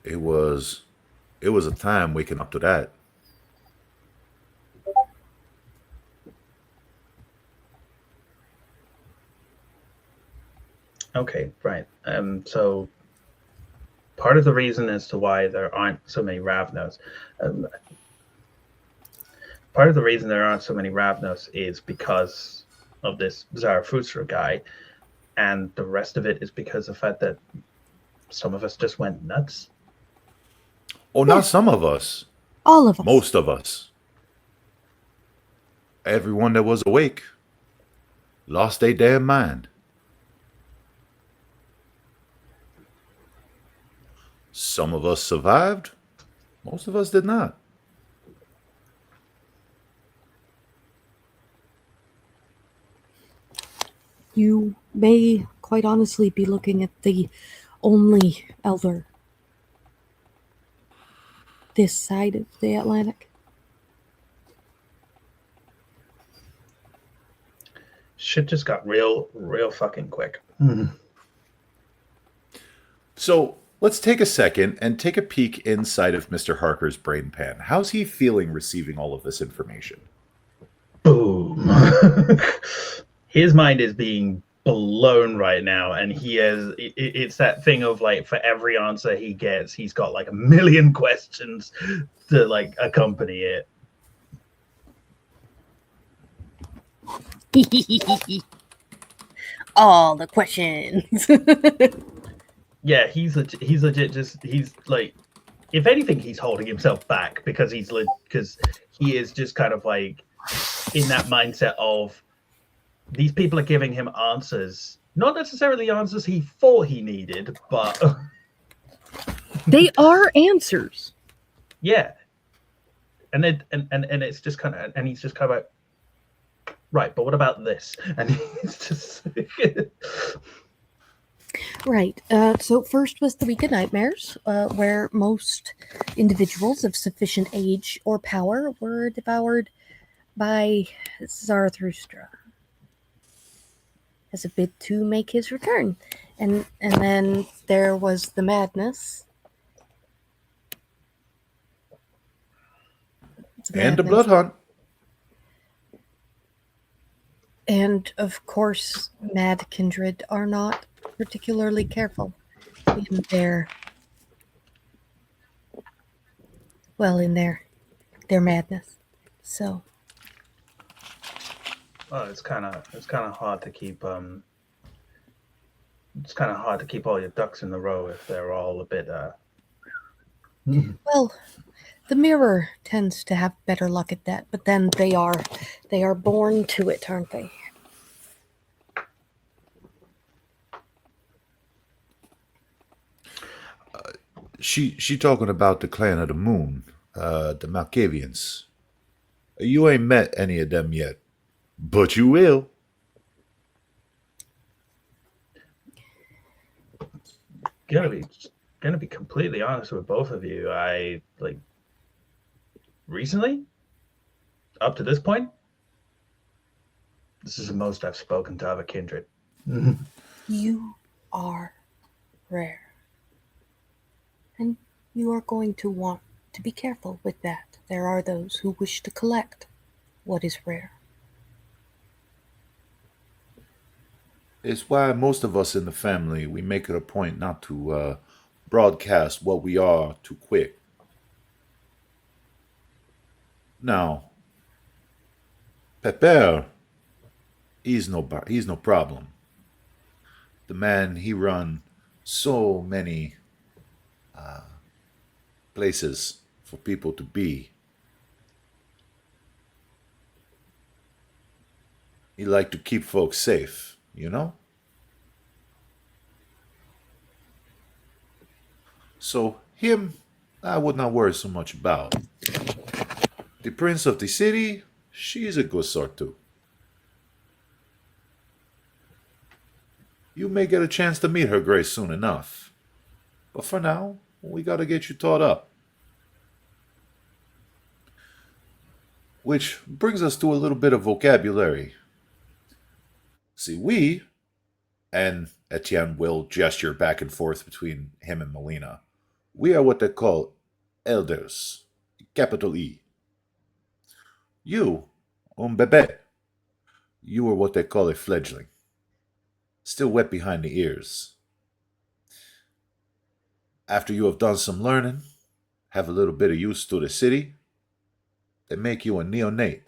it was a time waking up to that.
Okay, right. So part of the reason as to why there aren't so many Ravnos, part of the reason there aren't so many Ravnos is because of this Zarathustra guy, and the rest of it is because of the fact that some of us just went nuts.
Oh, not some of us.
All of us.
Most of us. Everyone that was awake lost their damn mind. Some of us survived. Most of us did not.
You may quite honestly be looking at the only elder this side of the Atlantic.
Shit just got real fucking quick.
So let's take a second and take a peek inside of Mr. Harker's brain pan. How's he feeling receiving all of this information?
Boom. His mind is being blown right now, and it's that thing of like for every answer he gets, he's got like a million questions to like accompany it.
All the questions.
Yeah, he's legit just he's like, if anything, he's holding himself back because because he is just kind of like in that mindset of these people are giving him answers, not necessarily answers he thought he needed, but
They are answers.
yeah. And it's just kind of, and he's just kind of like, right, but what about this? And he's just
Right. So first was the Week of Nightmares, where most individuals of sufficient age or power were devoured by Zarathustra as a bid to make his return. And then there was the madness.
And the blood hunt.
And of course, mad kindred are not particularly careful in their madness. So
it's kind of hard to keep it's kind of hard to keep all your ducks in the row if they're all a bit
well, the mirror tends to have better luck at that, but then they are born to it, aren't they?
She talking about the clan of the moon, the Malkavians. You ain't met any of them yet, but you will.
Gonna be completely honest with both of you. I like recently, up to this point, this is the most I've spoken to other kindred.
You are rare. And you are going to want to be careful with that. There are those who wish to collect what is rare.
It's why most of us in the family, we make it a point not to broadcast what we are too quick. Now, Pepper, he's no problem. The man, he run so many places for people to be. He like to keep folks safe, you know? So him, I would not worry so much about. The prince of the city, she's a good sort too. You may get a chance to meet her grace soon enough. But for now, we gotta get you taught up. Which brings us to a little bit of vocabulary. See, we, and Etienne will gesture back and forth between him and Melina, we are what they call elders, capital E. You, un bébé, you are what they call a fledgling, still wet behind the ears. After you have done some learning, have a little bit of use to the city, they make you a neonate.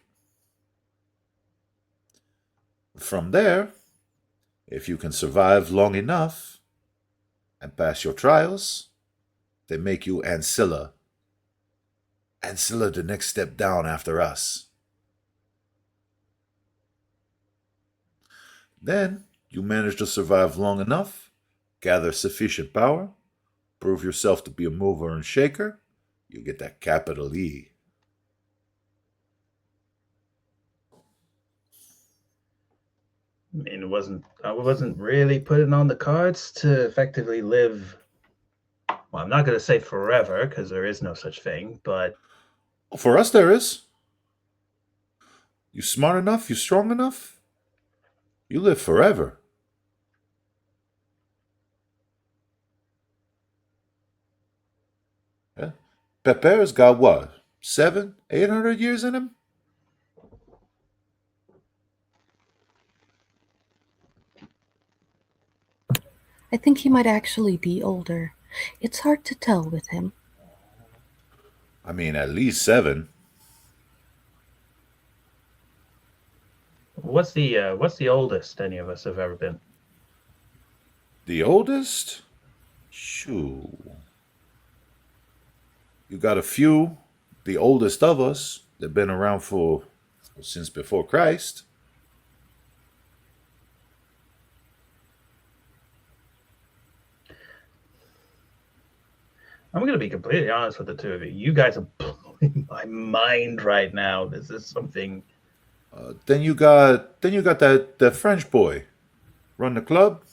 From there, if you can survive long enough and pass your trials, they make you Ancilla. Ancilla, the next step down after us. Then you manage to survive long enough, gather sufficient power, prove yourself to be a mover and shaker, you get that capital E.
I mean, I wasn't really putting on the cards to effectively live. Well, I'm not going to say forever because there is no such thing, but
For us, there is. You smart enough, you strong enough, you live forever. Yeah. Pepper's got what? 800 years in him?
I think he might actually be older. It's hard to tell with him.
I mean, at least 7.
What's the oldest any of us have ever been?
The oldest? Shoo. You got a few. The oldest of us. They've been around for since before Christ.
I'm gonna be completely honest with the two of you. You guys are blowing my mind right now. This is something.
Then you got that French boy run the club.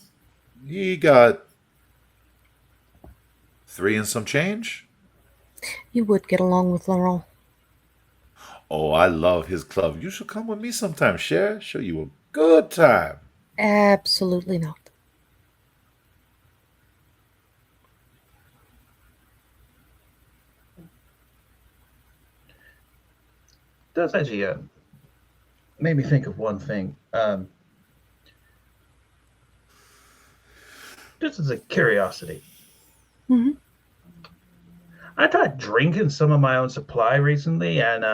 He got 3 and some change.
You would get along with Laurent.
Oh, I love his club. You should come with me sometime, Cher. Show you a good time.
Absolutely not.
Does actually made me think of one thing. Just as a curiosity,
Hmm.
I tried drinking some of my own supply recently, and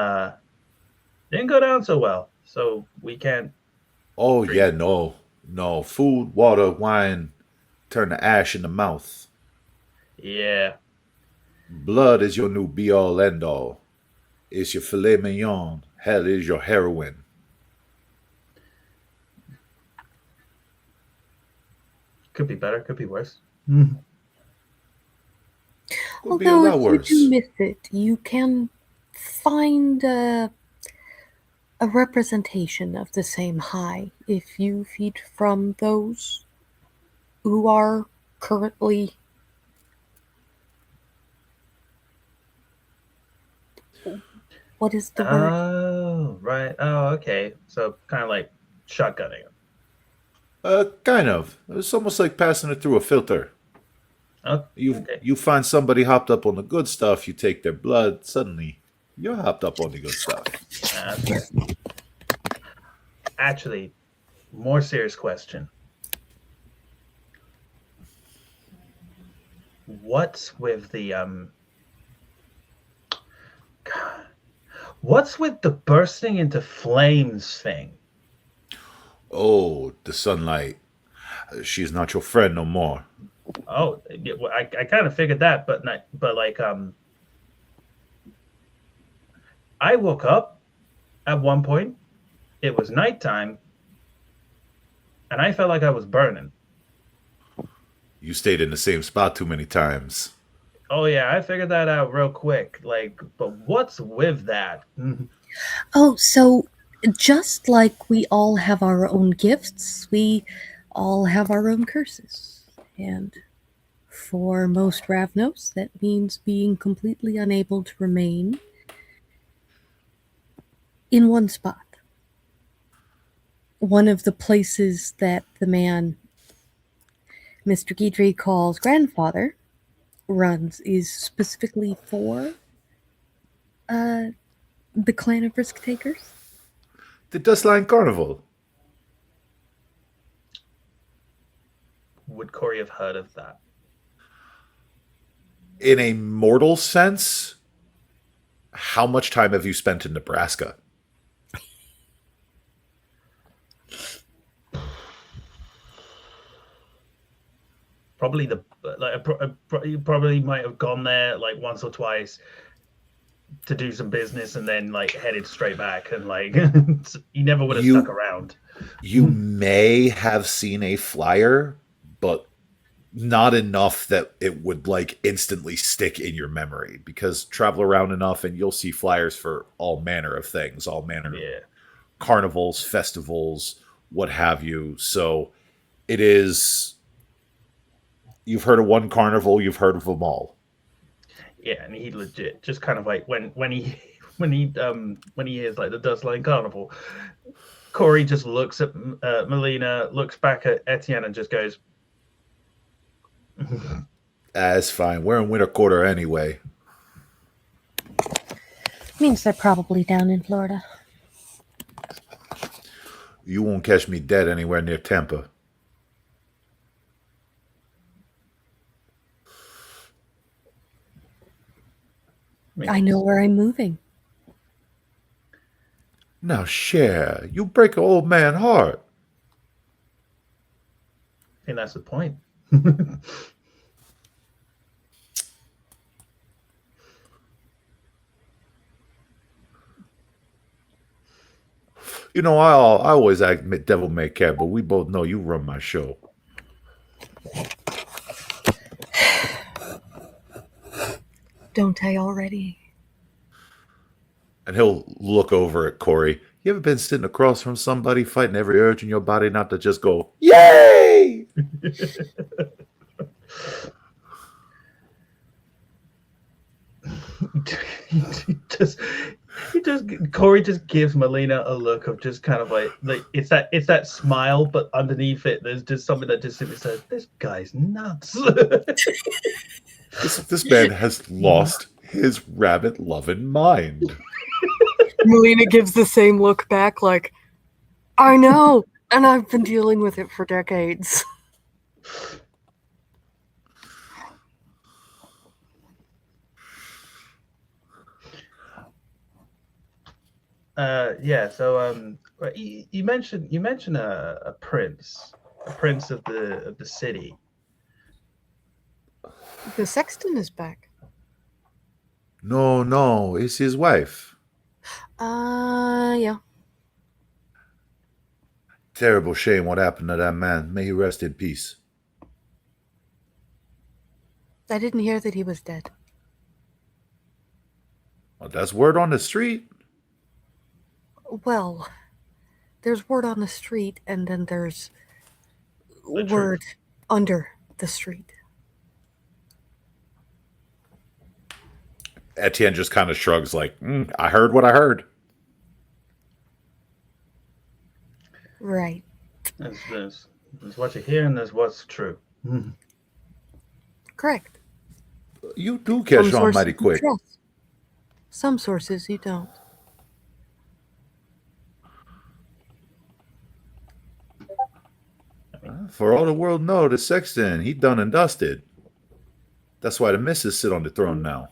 didn't go down so well. So we can't
Oh
drink.
yeah, no, no. Food, water, wine turn to ash in the mouth.
Yeah,
Blood is your new be all end all. It's your filet mignon. Hell is your heroin.
could be better, could be worse. Mhm.
Could be a
Although,
lot
if you do
worse.
miss it, you can find a representation of the same high if you feed from those who are currently, what is the word?
Oh, right. Oh, okay. So kind of like shotgunning.
Kind of. It's almost like passing it through a filter.
Oh,
You
okay.
you find somebody hopped up on the good stuff. You take their blood. Suddenly, you're hopped up on the good stuff.
That's fair. Actually, more serious question. What's with the what's with the bursting into flames thing?
Oh, the sunlight. She's not your friend no more.
Oh, yeah, well, I kind of figured that, but not, but like I woke up at one point. It was nighttime, and I felt like I was burning.
You stayed in the same spot too many times.
Oh yeah, I figured that out real quick. Like, but what's with that?
Oh, so just like we all have our own gifts, we all have our own curses. And for most Ravnos, that means being completely unable to remain in one spot. One of the places that the man Mr. Guidry calls grandfather runs is specifically for uh, the clan of risk takers.
The Dustline Carnival.
Would Corey have heard of that?
In a mortal sense, how much time have you spent in Nebraska?
Probably the like you probably might have gone there like once or twice to do some business and then like headed straight back and like you never would have stuck
You
around.
you may have seen a flyer, but not enough that it would like instantly stick in your memory because travel around enough and you'll see flyers for all manner of things, all manner of
Yeah,
carnivals, festivals, what have you. So it is you've heard of one carnival, you've heard of them all.
yeah, and he legit just kind of like when he when he hears like the Dustline Carnival, Corey just looks at Melina, looks back at Etienne, and just goes,
That's fine. We're in winter quarter anyway.
Means they're probably down in Florida.
You won't catch me dead anywhere near Tampa.
I know where I'm moving.
Now, share. You break an old man heart.
I think that's the point.
You know, I always act devil may care, but we both know you run my show.
Don't I already?
And he'll look over at Corey. You ever been sitting across from somebody fighting every urge in your body not to just go, yay?
he just Corey just gives Melina a look of just kind of like it's that smile, but underneath it there's just something that just simply says, "This guy's nuts."
This man has lost his rabbit loving mind.
Melina gives the same look back, like, I know, and I've been dealing with it for decades.
Yeah. So you mentioned a prince of the city.
The sexton is back.
No, it's his wife.
Yeah.
Terrible shame what happened to that man. May he rest in peace.
I didn't hear that he was dead.
Well, that's word on the street.
Well, there's word on the street, and then there's
The
word under the street.
Etienne just kind of shrugs like, I heard what I heard.
Right.
There's what you hear and there's what's true.
Correct.
You do catch on mighty quick.
Trust. Some sources you don't.
For all the world know, the sexton, he done and dusted. That's why the missus sit on the throne now.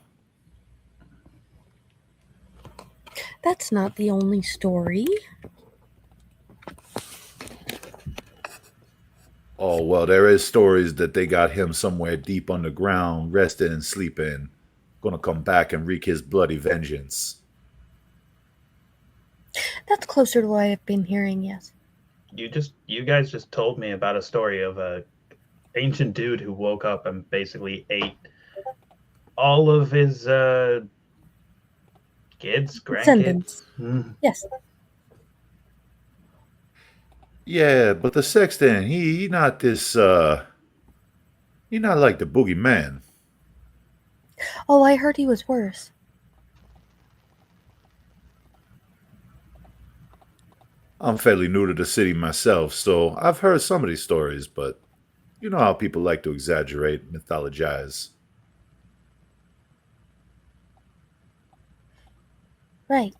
That's not the only story.
Oh, well, there is stories that they got him somewhere deep underground, resting and sleeping. Gonna come back and wreak his bloody vengeance.
That's closer to what I've been hearing, yes.
You guys just told me about a story of a ancient dude who woke up and basically ate all of his kids, grandkids.
Yes.
Yeah, but the sexton, he not this, he not like the boogeyman.
Oh, I heard he was worse.
I'm fairly new to the city myself, so I've heard some of these stories, but you know how people like to exaggerate, mythologize.
Right.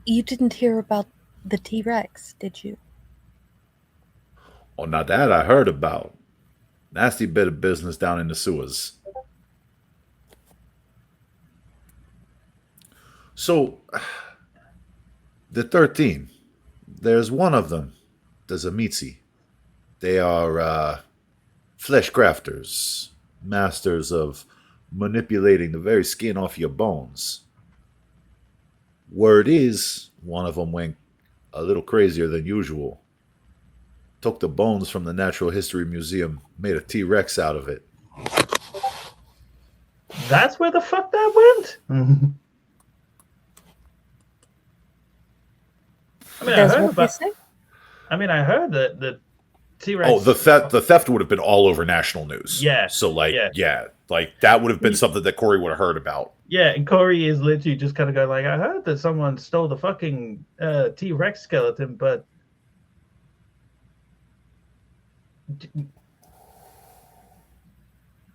You didn't hear about the T-Rex, did you?
Oh, now that I heard about. Nasty bit of business down in the sewers. So, the 13, there's one of them. There's a Mitzi. They are flesh grafters, masters of manipulating the very skin off your bones. Word is, one of them went a little crazier than usual. Took the bones from the Natural History Museum, made a T-Rex out of it.
That's where the fuck that went? I mean, I heard that the T-Rex.
Oh, the theft would have been all over national news.
Yeah.
So yeah, like that would have been something that Corey would have heard about.
Yeah, and Corey is literally just kind of going like, I heard that someone stole the fucking T-Rex skeleton, but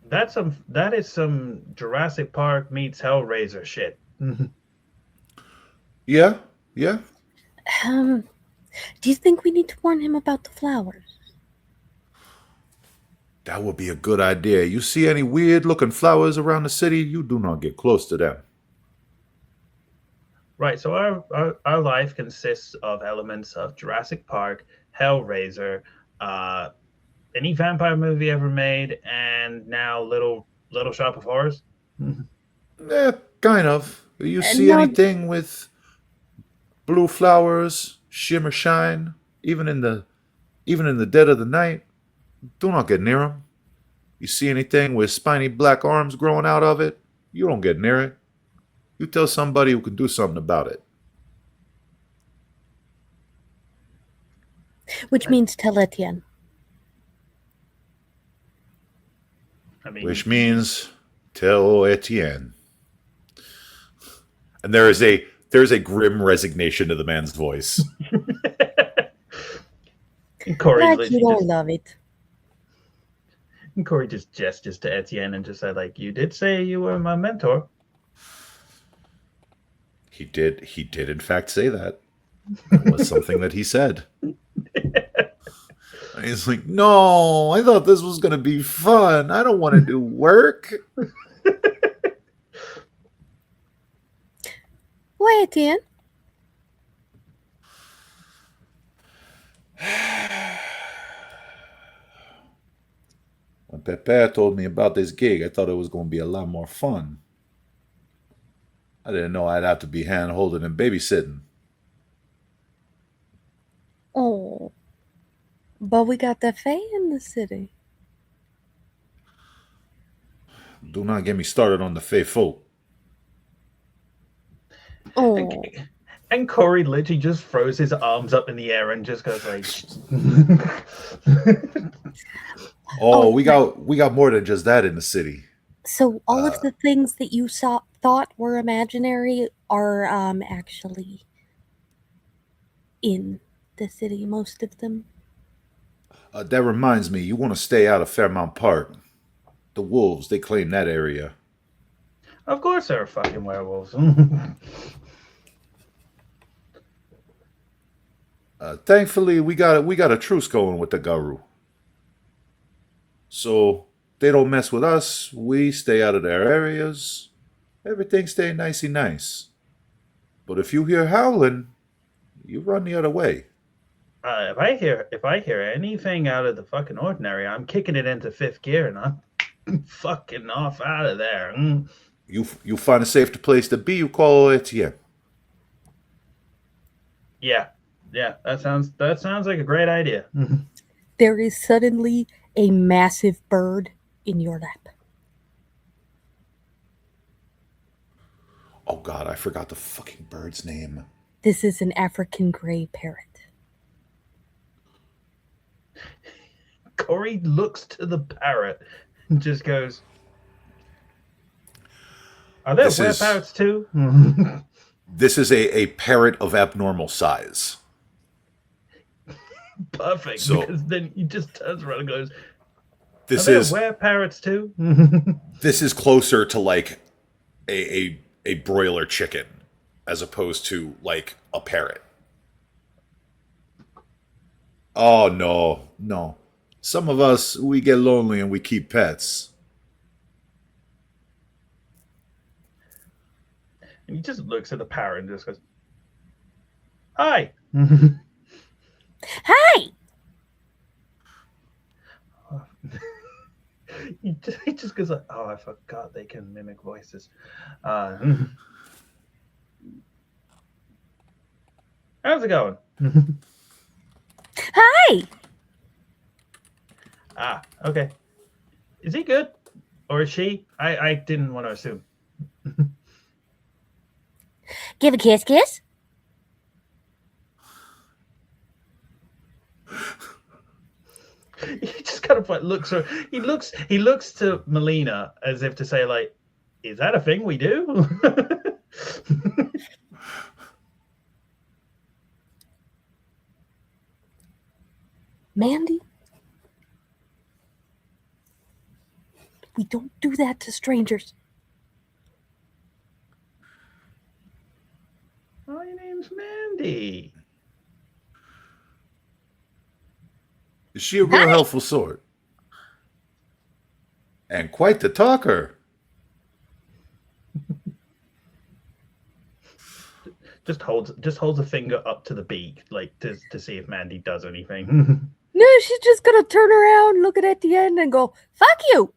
that is some Jurassic Park meets Hellraiser shit.
Yeah.
Do you think we need to warn him about the flowers?
That would be a good idea. You see any weird looking flowers around the city, you do not get close to them.
Right. So our life consists of elements of Jurassic Park, Hellraiser, uh, any vampire movie ever made, and now Little Shop of Horrors.
Kind of. You see
No,
anything with blue flowers, shimmer shine, even in the dead of the night, do not get near them. You see anything with spiny black arms growing out of it, you don't get near it. You tell somebody who can do something about it.
which means tell Etienne.
I mean,
Which means tell Etienne. And there's a grim resignation to the man's voice.
Corey
Like
literally
you don't
just
love it.
Corey just gestures to Etienne and just said, like, you did say you were my mentor.
He did in fact say that. That was something that he said. He's like, no, I thought this was gonna be fun. I don't want to do work.
Why, Etienne?
When Pepe told me about this gig, I thought it was going to be a lot more fun. I didn't know I'd have to be hand holding and babysitting.
Oh, but we got the Fae in the city.
Do not get me started on the Fey folk.
Oh,
And Corey literally just throws his arms up in the air and just goes like,
Oh, we got more than just that in the city.
so all of the things that you thought were imaginary are actually in the city. Most of them.
That reminds me, you want to stay out of Fairmount Park. The wolves, they claim that area.
of course there are fucking werewolves.
Thankfully, we got a truce going with the Garu. So they don't mess with us. We stay out of their areas. Everything stay nicey nice. But if you hear howling, you run the other way.
If I hear anything out of the fucking ordinary, I'm kicking it into fifth gear and I'm fucking off out of there.
You find a safe place to be. You call Etienne.
Yeah, that sounds like a great idea.
There is suddenly a massive bird in your lap.
Oh God, I forgot the fucking bird's name.
This is an African gray parrot.
Corey looks to the parrot and just goes, "Are there parrots too?"
This is a parrot of abnormal size.
Perfect,
So-
because then he just turns around and goes,
This
"Are there
is
parrots too?"
this is closer to like a broiler chicken as opposed to like a parrot. Oh no. Some of us, we get lonely and we keep pets.
And he just looks at the parrot and just goes, "Hi."
Hi!
He just goes like, "Oh, I forgot they can mimic voices." How's it going?
Hi!
Okay. Is he good? Or is she? I didn't want to assume.
Give a kiss, kiss.
He just kind of like looks. He looks to Melina as if to say, like, "Is that a thing we do?"
Mandy? We don't do that to strangers.
My name's Mandy.
Is she a real helpful sort? And quite the talker.
Just holds a finger up to the beak, like to see if Mandy does anything.
No, she's just gonna turn around, look at Etienne, and go, "Fuck you!"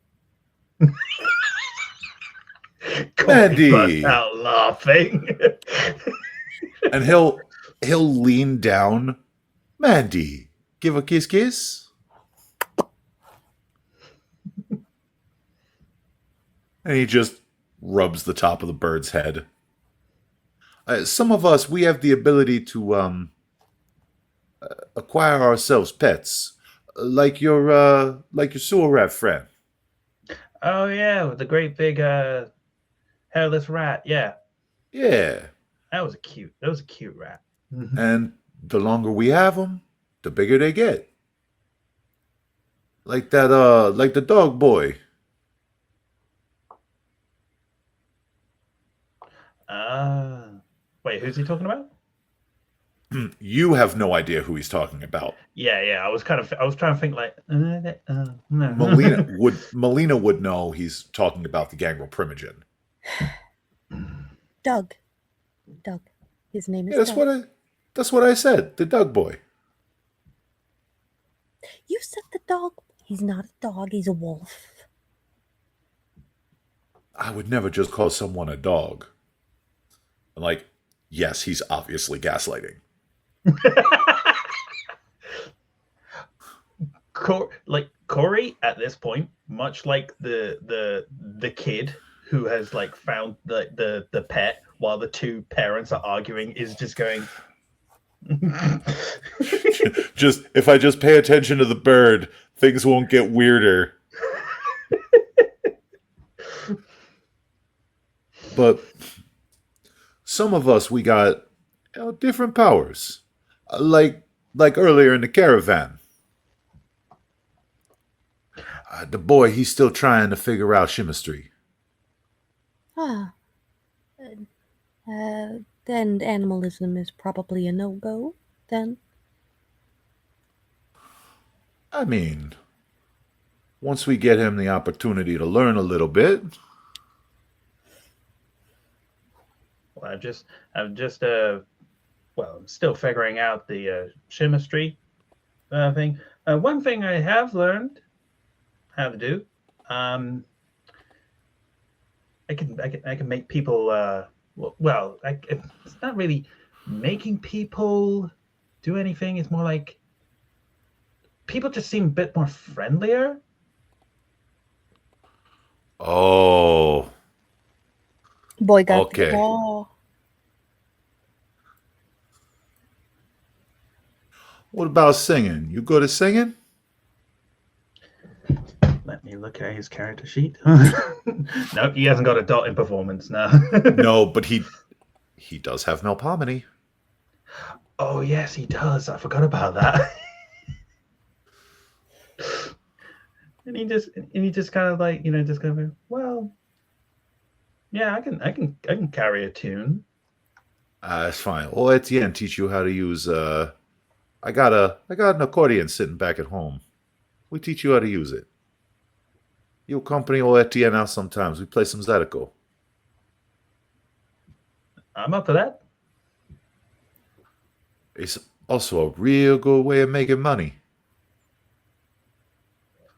Corey burst
Mandy.
out laughing.
And he'll lean down. Mandy, give a kiss. And he just rubs the top of the bird's head. Some of us, we have the ability to acquire ourselves pets, like your sewer rat friend.
Oh yeah, with the great big hairless rat. Yeah,
Yeah,
that was a cute rat.
and the longer we have them, the bigger they get. Like that, like the dog boy.
Wait, who's he talking about?
You have no idea who he's talking about.
Yeah. I was trying to think like, no.
Melina would know he's talking about the gangrel primogen.
Doug. His name is
Yeah,
Doug.
that's what I said. The dog boy.
You said the dog. He's not a dog. He's a wolf.
I would never just call someone a dog. Like, yes, he's obviously gaslighting.
Corey at this point, much like the kid who has like found the pet while the two parents are arguing, is just going.
Just if I just pay attention to the bird, things won't get weirder. But some of us, we got different powers, like earlier in the caravan. The boy, he's still trying to figure out chemistry.
Ah. Then animalism is probably a no-go, then.
I mean, once we get him the opportunity to learn a little bit.
Well, I'm still figuring out the chemistry thing. One thing I have learned how to do, I can make people. It's not really making people do anything. It's more like people just seem a bit more friendlier.
Oh,
Boy got
okay.
the ball.
What about singing? You good at singing?
Let me look at his character sheet. Nope, he hasn't got a dot in performance now.
No, but he does have Melpomene.
Oh yes, he does. I forgot about that. and he just kind of like, just kind of, well, yeah, I can carry a tune.
That's fine. Well, Etienne teach you how to use. I got an accordion sitting back at home. We teach you how to use it. You accompany old Etienne out sometimes. We play some Zydeco.
I'm up for that.
It's also a real good way of making money.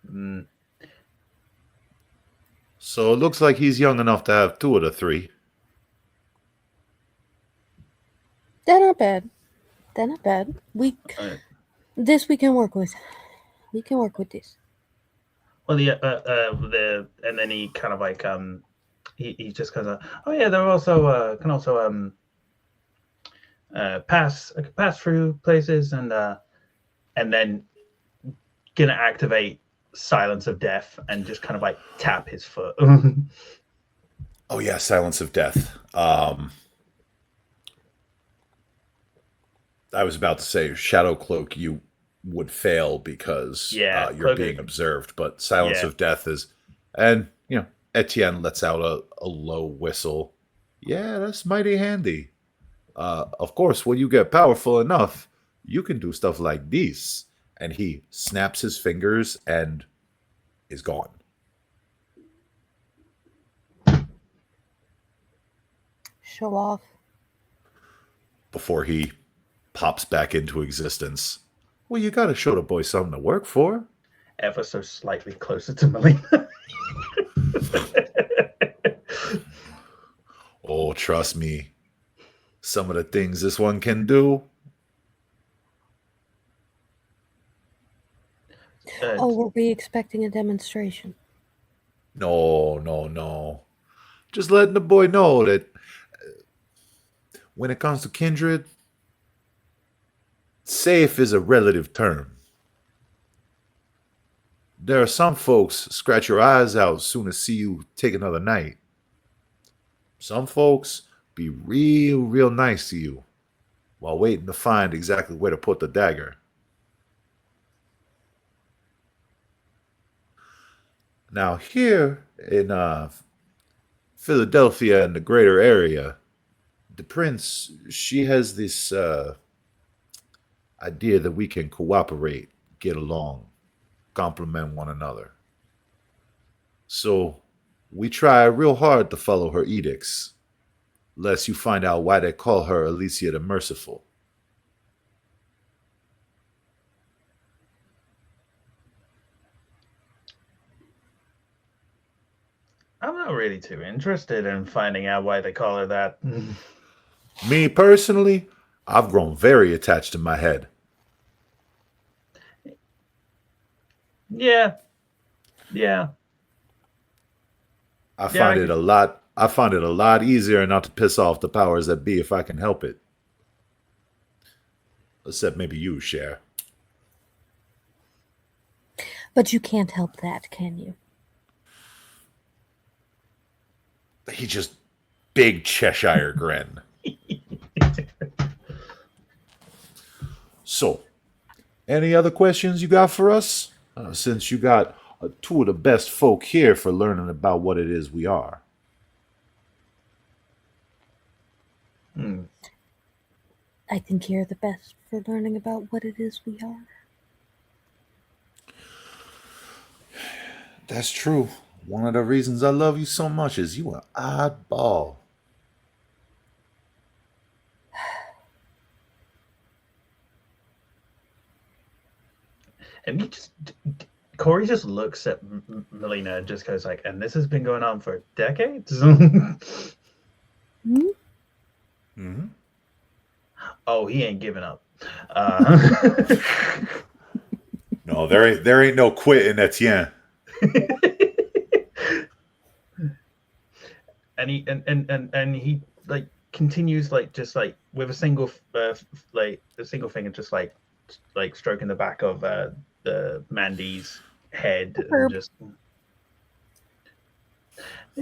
Mm.
So it looks like he's young enough to have two of the three.
They're not bad. This we can work with. We can work with this.
Well, and then he kind of like he just kind of, oh yeah, they're also can also pass through places, and then gonna activate Silence of Death and just kind of like tap his foot.
Oh yeah, Silence of Death. I was about to say Shadow Cloak. You would fail because you're being observed, but Silence of Death is, and Etienne lets out a low whistle. Yeah, that's mighty handy. Of course, when you get powerful enough, you can do stuff like this. And he snaps his fingers and is gone.
show off.
Before he pops back into existence. Well, you gotta show the boy something to work for.
Ever so slightly closer to Melina.
Oh, trust me. Some of the things this one can do.
Oh, were we expecting a demonstration?
No, no, no. Just letting the boy know that when it comes to kindred, safe is a relative term. There are some folks scratch your eyes out as soon as see you take another night. Some folks be real, real nice to you while waiting to find exactly where to put the dagger. Now, here in Philadelphia and the greater area, the prince, she has this idea that we can cooperate, get along, complement one another. So we try real hard to follow her edicts, lest you find out why they call her Alicia the Merciful.
I'm not really too interested in finding out why they call her that.
Me personally, I've grown very attached to my head.
Yeah.
I find it a lot easier not to piss off the powers that be if I can help it. Except maybe you, Cher.
But you can't help that, can you?
He just big Cheshire grin. So, any other questions you got for us? Since you got two of the best folk here for learning about what it is we are.
I think you're the best for learning about what it is we are.
That's true. One of the reasons I love you so much is you an oddball.
And Corey just looks at Melina and just goes like, and this has been going on for decades?
Mm-hmm.
Oh, he ain't giving up.
No, there ain't no quitting, Etienne.
and he like continues like just like with a single finger just like stroking the back of the Mandy's head and just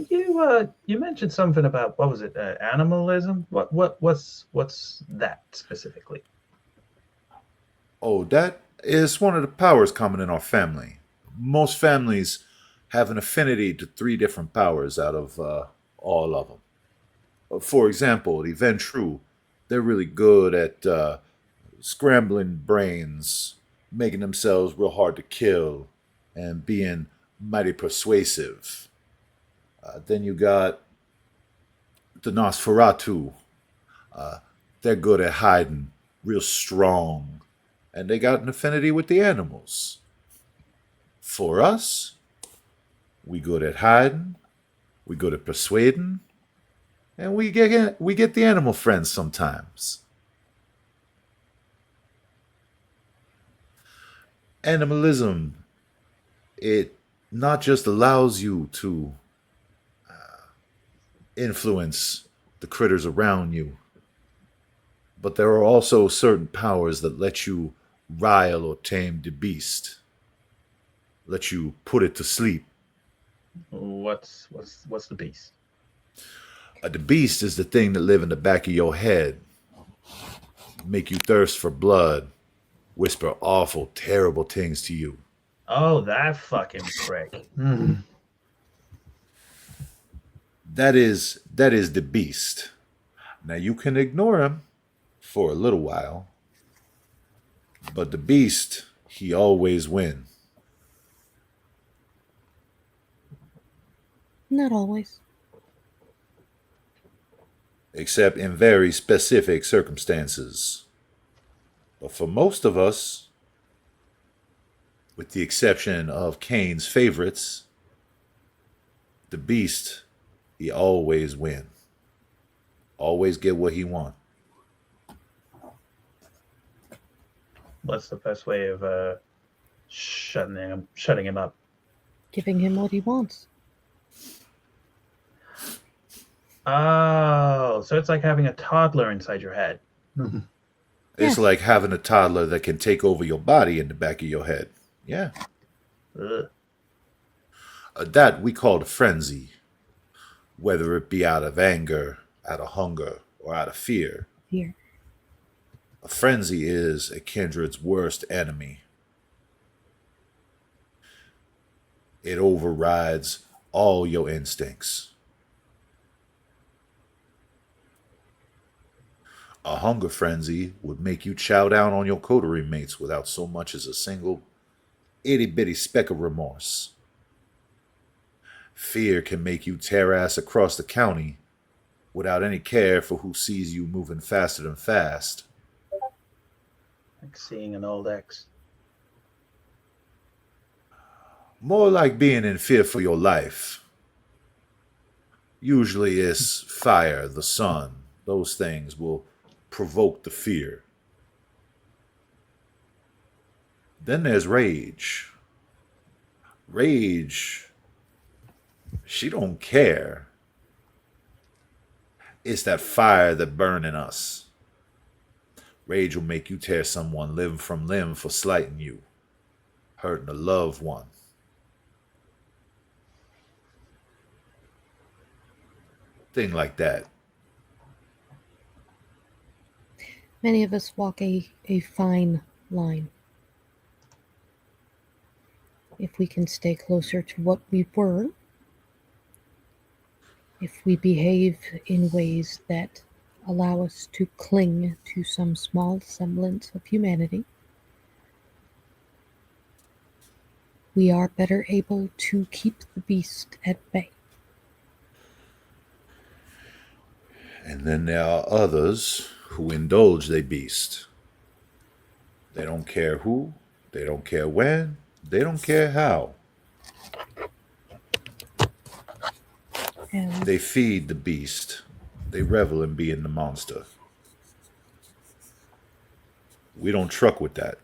you mentioned something about what was it, animalism? What's that specifically?
Oh, that is one of the powers common in our family. Most families have an affinity to 3 different powers out of all of them. For example, the Ventru, they're really good at scrambling brains, making themselves real hard to kill, and being mighty persuasive. Then you got the Nosferatu. They're good at hiding, real strong, and they got an affinity with the animals. For us, we good at hiding, we good at persuading, and we get the animal friends sometimes. Animalism, it not just allows you to influence the critters around you, but there are also certain powers that let you rile or tame the beast, let you put it to sleep.
What's the beast?
The beast is the thing that live in the back of your head, make you thirst for blood, whisper awful, terrible things to you.
Oh, that fucking prick.
That is the beast. Now you can ignore him for a little while, but the beast, he always wins.
Not always.
except in very specific circumstances. But for most of us, with the exception of Cain's favorites, the beast, he always win. Always get what he want.
What's the best way of shutting him up?
Giving him what he wants.
Oh, so it's like having a toddler inside your head.
It's
Yeah.
like having a toddler that can take over your body in the back of your head. Yeah.
Ugh.
That we call a frenzy. Whether it be out of anger, out of hunger, or out of fear.
Here.
A frenzy is a kindred's worst enemy. It overrides all your instincts. A hunger frenzy would make you chow down on your coterie mates without so much as a single itty bitty speck of remorse. Fear can make you tear ass across the county without any care for who sees you moving faster than fast.
Like seeing an old ex.
More like being in fear for your life. Usually it's fire, the sun. Those things will provoke the fear. Then there's rage. Rage, she don't care. It's that fire that burn in us. Rage will make you tear someone limb from limb for slighting you, hurting a loved one. Thing like that.
Many of us walk a fine line. If we can stay closer to what we were, if we behave in ways that allow us to cling to some small semblance of humanity, we are better able to keep the beast at bay.
And then there are others who indulge their beast. They don't care who, they don't care when, they don't care how.
And
They feed the beast. They revel in being the monster. We don't truck with that.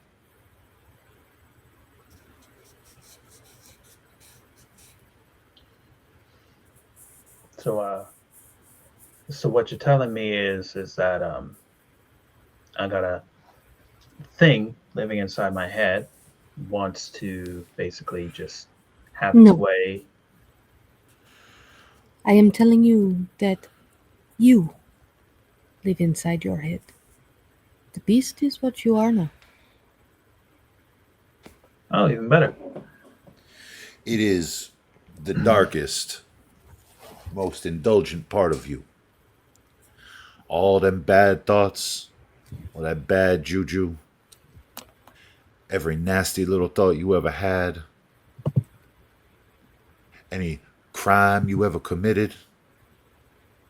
So what you're telling me is that I got a thing living inside my head wants to basically just have its
No.
way.
I am telling you that you live inside your head. The beast is what you are now.
Oh, even better.
It is the darkest, most indulgent part of you. All them bad thoughts, all that bad juju, every nasty little thought you ever had, any crime you ever committed,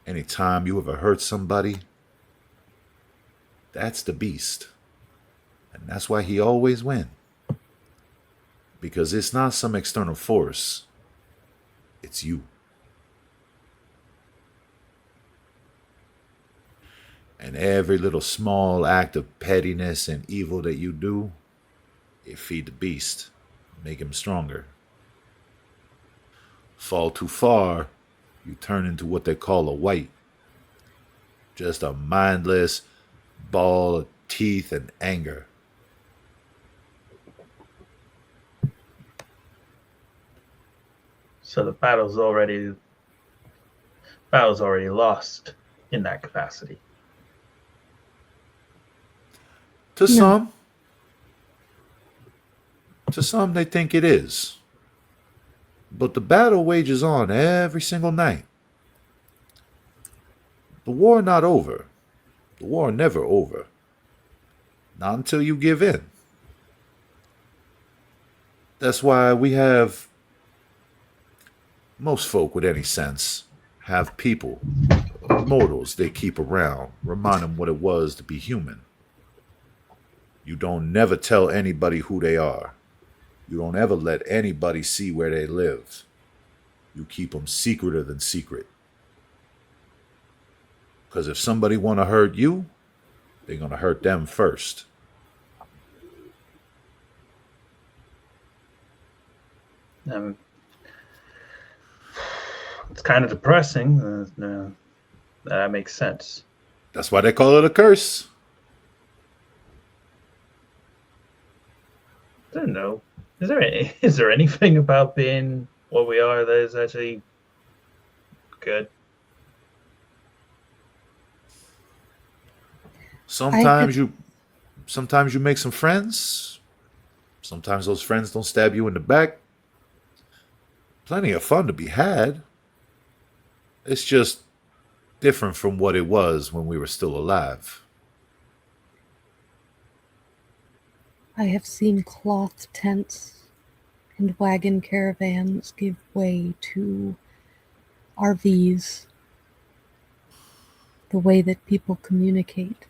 any time you ever hurt somebody, that's the beast. And that's why he always wins. Because it's not some external force, it's you. And every little small act of pettiness and evil that you do, it feed the beast, make him stronger. Fall too far, you turn into what they call a wight. Just a mindless ball of teeth and anger.
So the battle's already lost in that capacity.
To
No.
some they think it is. But the battle wages on every single night. The war not over. The war never over. Not until you give in. That's why we have, most folk with any sense, have people Immortals they keep around, remind them what it was to be human. You don't never tell anybody who they are. You don't ever let anybody see where they live. You keep them secreter than secret. Because if somebody want to hurt you, they're going to hurt them first.
Um, it's kind of depressing. That makes sense.
That's why they call it a curse.
I don't know. Is there anything about being what we are that is actually good?
Sometimes you sometimes you make some friends. Sometimes those friends don't stab you in the back. Plenty of fun to be had. It's just different from what it was when we were still alive.
I have seen cloth tents and wagon caravans give way to RVs. The way that people communicate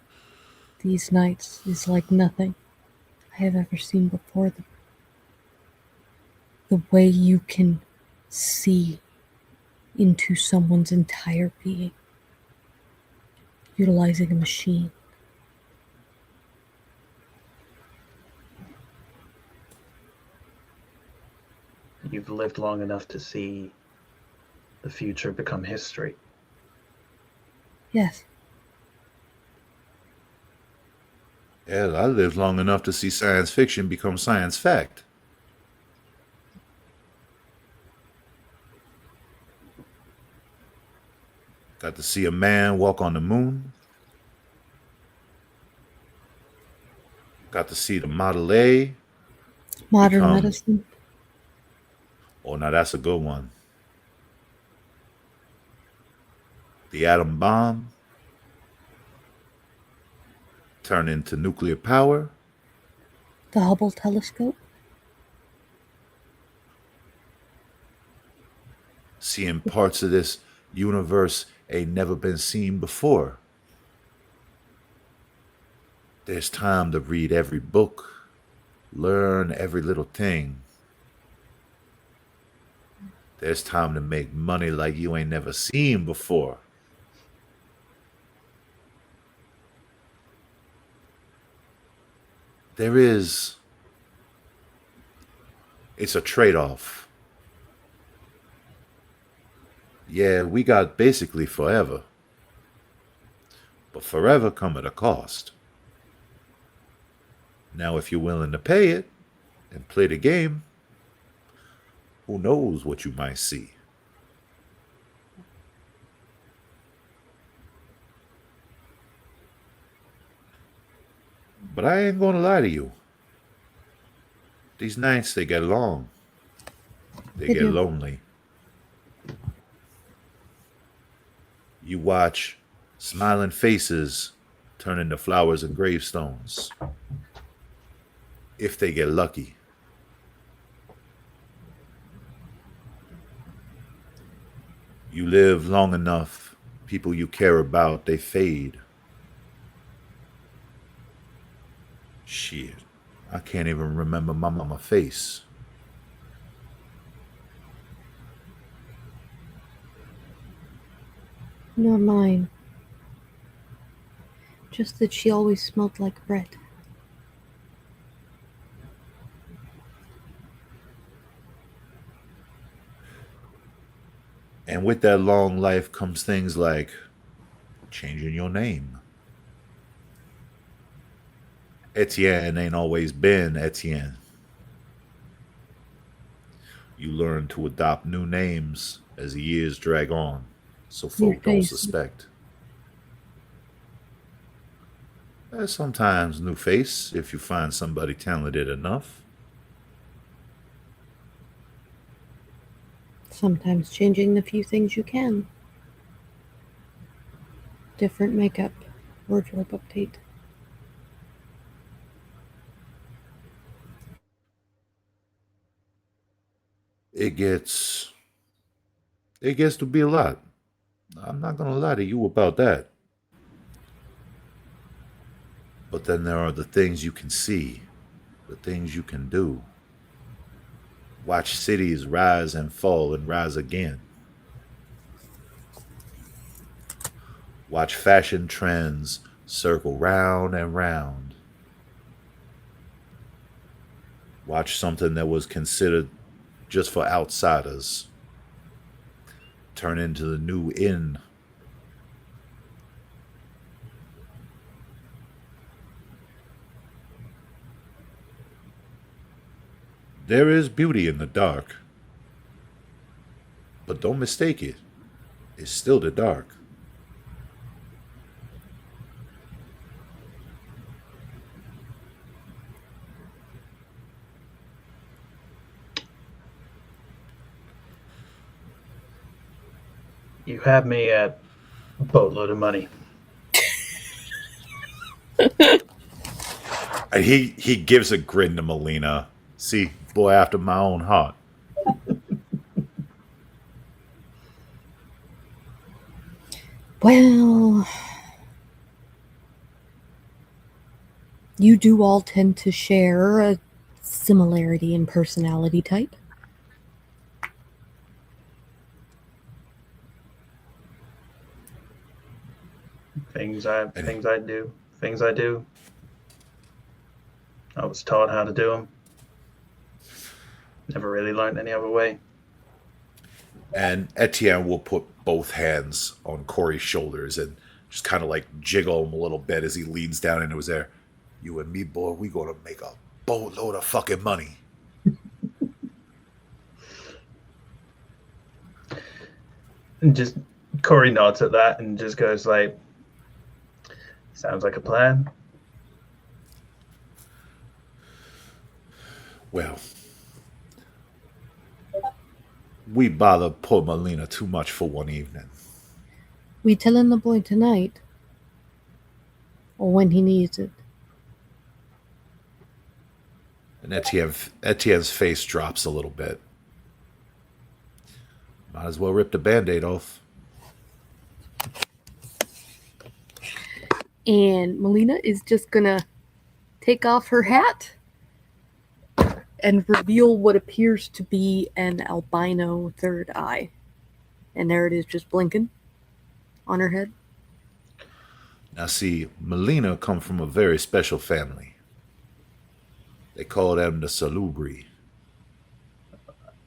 these nights is like nothing I have ever seen before. The way you can see into someone's entire being utilizing a machine.
You've lived long enough to see the future become history.
Yes,
Hell, I lived long enough to see science fiction become science fact. Got to see a man walk on the moon. Got to see the Model A
modern
become.
medicine.
Oh, now that's a good one. The atom bomb turn into nuclear power.
The Hubble telescope.
Seeing parts of this universe ain't never been seen before. There's time to read every book, learn every little thing. There's time to make money like you ain't never seen before. There is. It's a trade off. Yeah, we got basically forever. But forever come at a cost. Now, if you're willing to pay it and play the game, who knows what you might see. But I ain't gonna lie to you. These nights, they get long. They
They
get
do.
lonely. You watch smiling faces turn into flowers and gravestones. If they get lucky. You live long enough, people you care about, they fade. Shit, I can't even remember my mama's face.
Nor mine. Just that she always smelled like bread.
And with that long life comes things like changing your name. Etienne ain't always been Etienne. You learn to adopt new names as the years drag on, so
New
folk don't
face.
suspect. Sometimes new face if you find somebody talented enough.
Sometimes changing the few things you can. Different makeup. Wardrobe update.
It gets it gets to be a lot. I'm not going to lie to you about that. But then there are the things you can see, the things you can do. Watch cities rise and fall and rise again. Watch fashion trends circle round and round. Watch something that was considered just for outsiders turn into the new in. There is beauty in the dark, but don't mistake it. It's still the dark.
You have me at a boatload of money.
And he gives a grin to Melina. See, boy after my own heart.
Well, you do all tend to share a similarity in personality type.
Things I do. I was taught how to do them. Never really learned any other way.
And Etienne will put both hands on Corey's shoulders and just kind of like jiggle him a little bit as he leans down into his air. You and me, boy, we gonna make a boatload of fucking money.
And just Corey nods at that and just goes like, "Sounds like a plan."
Well, we bother poor Melina too much for one evening.
We telling the boy tonight, or when he needs it.
And Etienne's face drops a little bit. Might as well rip the band-aid off.
And Melina is just gonna take off her hat and reveal what appears to be an albino third eye. And there it is, just blinking on her head.
Now see, Melina come from a very special family. They call them the Salubri.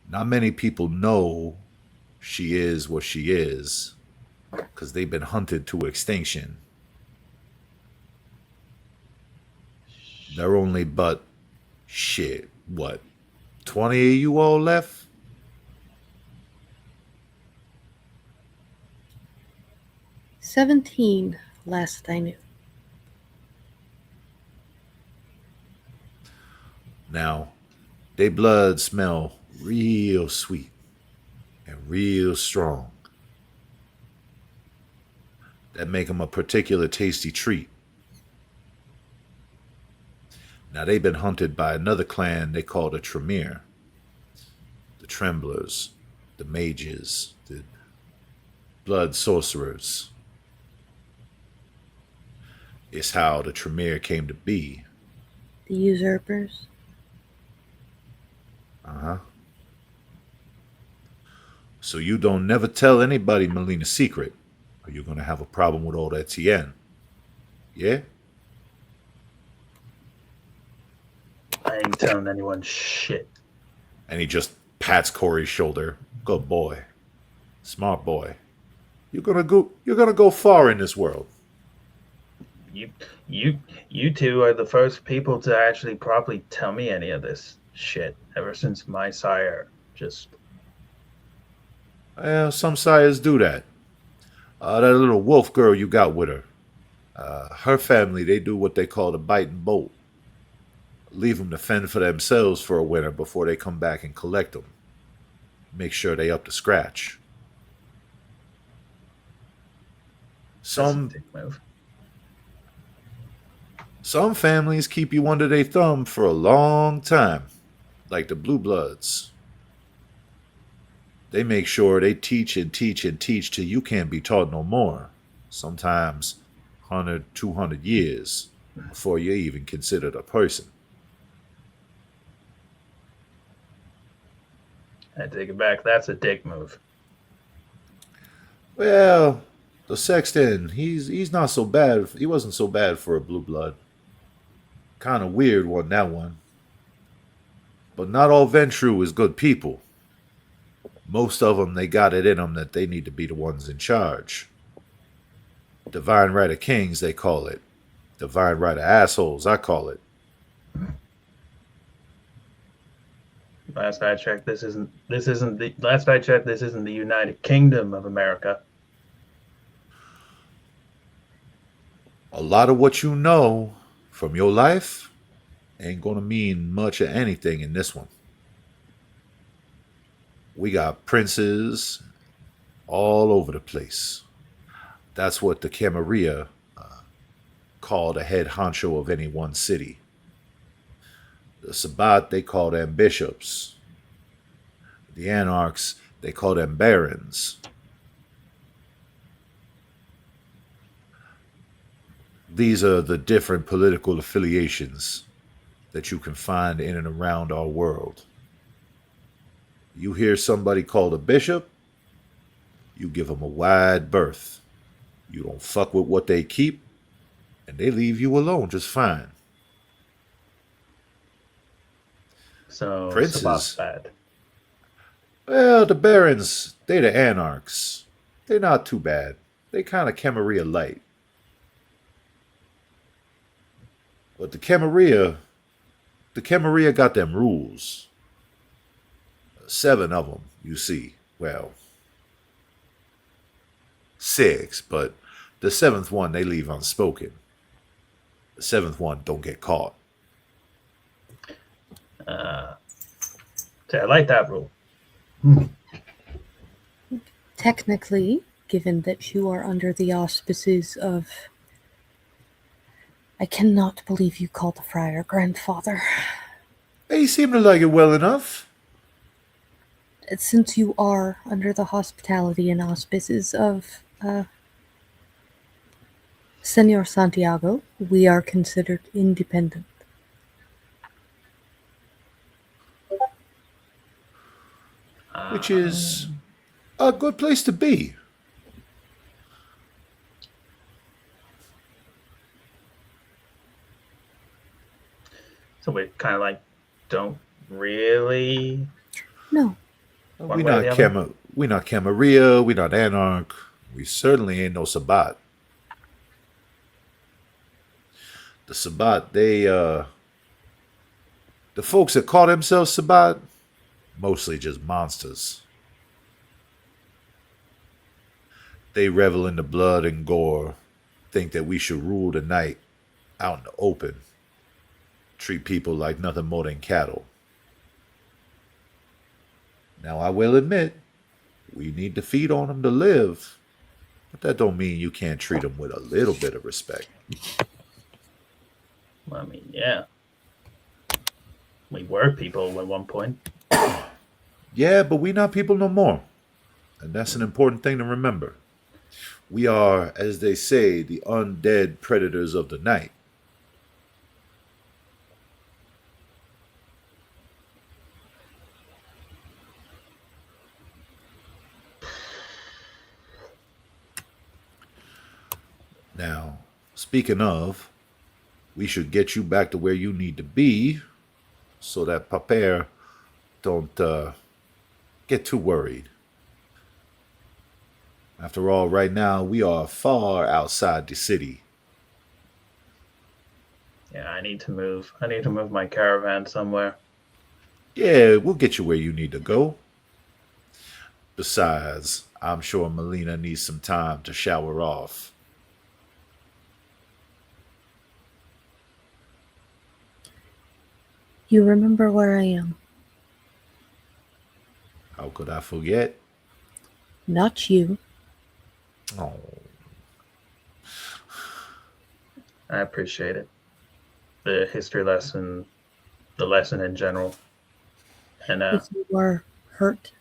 Not many people know she is what she is, because they've been hunted to extinction. They're only but, shit, what, 20 of you all left?
"17, last I knew."
Now, they blood smell real sweet and real strong. That make them a particular tasty treat. Now, they've been hunted by another clan they call the Tremere. The Tremblers, the Mages, the Blood Sorcerers. It's how the Tremere came to be.
The usurpers.
Uh-huh. So you don't never tell anybody Melina's secret, or you're gonna have a problem with old Etienne. Yeah?
I ain't telling anyone shit.
And he just pats Corey's shoulder. Good boy. Smart boy. You're gonna go far in this world.
You two are the first people to actually properly tell me any of this shit ever since my sire just
Well, some sires do that. That little wolf girl you got with her. Her family, they do what they call the bite and bolt. Leave them to fend for themselves for a winter before they come back and collect them. Make sure they up to scratch.
that's a
Some
dick move.
some families keep you under their thumb for a long time, like the Blue Bloods. They make sure they teach and teach and teach till you can't be taught no more. Sometimes 100, 200 years before you're even considered a person.
I take it back. That's a dick move.
Well, the sexton, he's not so bad. He wasn't so bad for a blue blood. Kind of weird one, that one. But not all Ventru is good people. Most of them, they got it in them that they need to be the ones in charge. Divine right of kings, they call it. Divine right of assholes, I call it.
Last I checked, this isn't the last I checked, this isn't the United Kingdom of America.
A lot of what you know from your life ain't gonna mean much of anything in this one. We got princes all over the place. That's what the Camarilla call the head honcho of any one city. The Sabbat, they call them bishops. The Anarchs, they call them barons. These are the different political affiliations that you can find in and around our world. You hear somebody called a bishop, you give them a wide berth. You don't fuck with what they keep, and they leave you alone just fine.
So
Princes,
Sabbath's bad.
well, the barons, they the anarchs. They're not too bad. They kind of Camarilla light. But the Camarilla got them rules. 7 of them, you see. Well, 6, but the 7th one they leave unspoken. The 7th one don't get caught.
So I like that rule.
Technically, given that you are under the auspices of... I cannot believe you called the friar grandfather.
They seem to like it well enough.
Since you are under the hospitality and auspices of Senor Santiago, we are considered independent.
Which is a good place to be.
So we kind of like don't really.
No.
One way or the other?
We not Camarilla, we not Anarch. We certainly ain't no Sabbat. The Sabbat, the folks that call themselves Sabbat, mostly just monsters. They revel in the blood and gore, think that we should rule the night out in the open, treat people like nothing more than cattle. Now, I will admit, we need to feed on them to live, but that don't mean you can't treat them with a little bit of respect.
I mean, yeah. We were people at one point.
Yeah, but we not people no more. And that's an important thing to remember. We are, as they say, the undead predators of the night. Now, speaking of, we should get you back to where you need to be so that Paper don't get too worried. After all, right now, we are far outside the city.
Yeah, I need to move. I need to move my caravan somewhere.
Yeah, we'll get you where you need to go. Besides, I'm sure Melina needs some time to shower off.
You remember where I am.
How could I forget?
Not you.
Oh,
I appreciate it. The history lesson, the lesson in general. And
If you are hurt,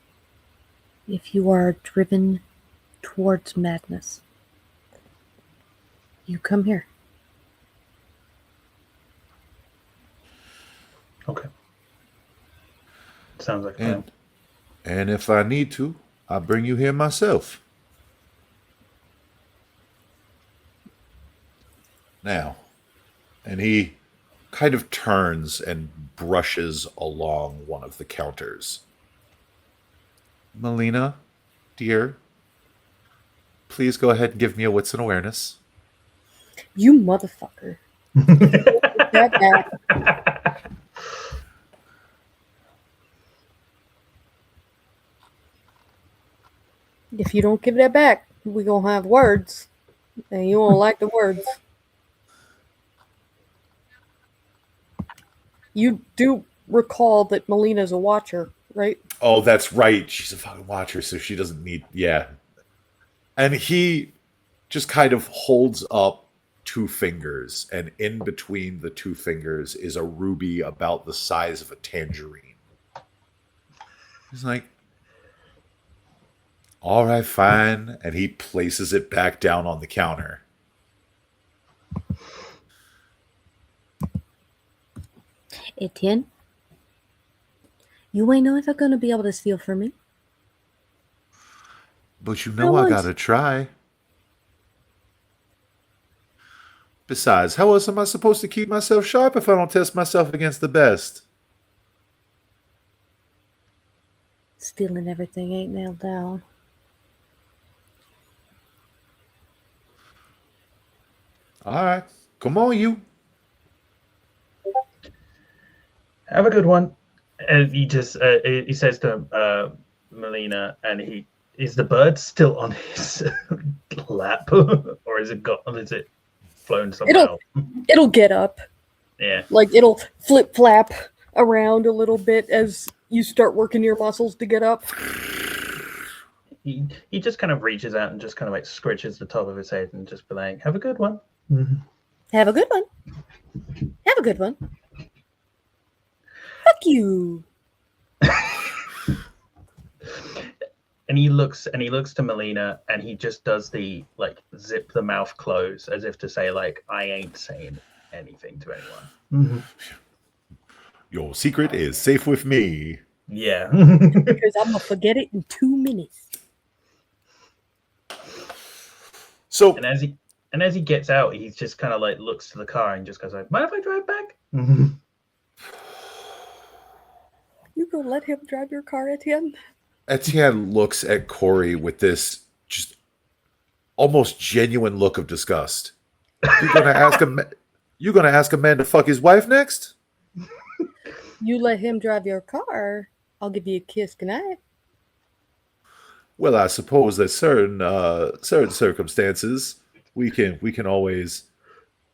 If you are driven towards madness, you come here.
Okay. Sounds like a plan.
And if I need to, I'll bring you here myself. Now, and he kind of turns and brushes along one of the counters. Melina, dear, please go ahead and give me a wits and awareness.
You motherfucker. That back. If you don't give that back, we gonna have words. And you won't like the words. You do recall that Melina's a watcher, right?
Oh, that's right. She's a fucking watcher, so she doesn't need. Yeah. And he just kind of holds up two fingers, and in between the two fingers is a ruby about the size of a tangerine. He's like, all right, fine. And he places it back down on the counter.
Etienne, you ain't never gonna be able to steal from me.
But you know I gotta try. Besides, how else am I supposed to keep myself sharp if I don't test myself against the best?
Stealing everything ain't nailed down.
All right, come on, you.
Have a good one. And he just he says to Melina, and is the bird still on his lap, or is it flown somewhere else?
It'll get up.
Yeah.
Like it'll flip flap around a little bit as you start working your muscles to get up.
He just kind of reaches out and just kind of like scratches the top of his head and just be like, "Have a good one."
Have a good one. Have a good one. Fuck you.
And he looks to Melina, and he just does the like zip the mouth close, as if to say like, I ain't saying anything to anyone.
Your secret is safe with me.
Yeah.
Because I'm gonna forget it in 2 minutes.
So
and as he gets out, he's just kind of like looks to the car and just goes like, "Mind if I drive back?"
You gonna let him drive your car, Etienne?
Etienne looks at Corey with this just almost genuine look of disgust. You gonna ask a man to fuck his wife next?
You let him drive your car, I'll give you a kiss goodnight.
Well, I suppose that certain circumstances we can always.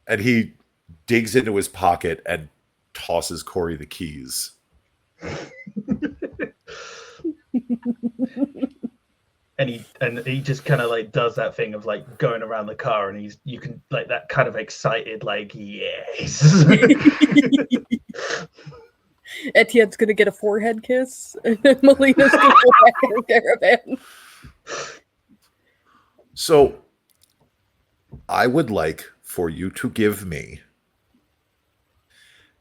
And he digs into his pocket and tosses Corey the keys.
and he just kind of like does that thing of like going around the car, and you can like that kind of excited like, yes.
Etienne's gonna get a forehead kiss, and then Melina's gonna go back in her caravan.
So, I would like for you to give me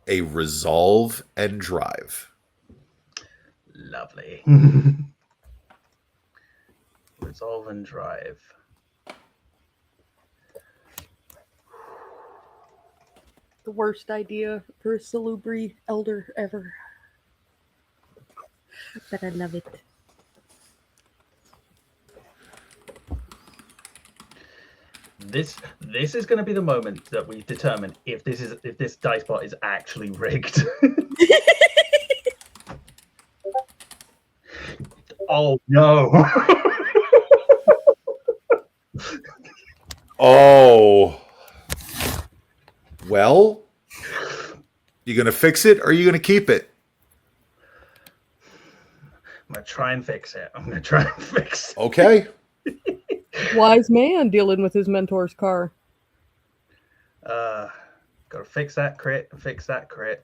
a resolve and drive.
Lovely. Resolve and drive.
The worst idea for a salubri elder ever. But I love it.
This is going to be the moment that we determine if this dice bot is actually rigged. Oh no.
Oh. Well, you gonna fix it or are you gonna keep it?
I'm gonna try and fix it.
Okay.
Wise man dealing with his mentor's car.
Gotta fix that crit,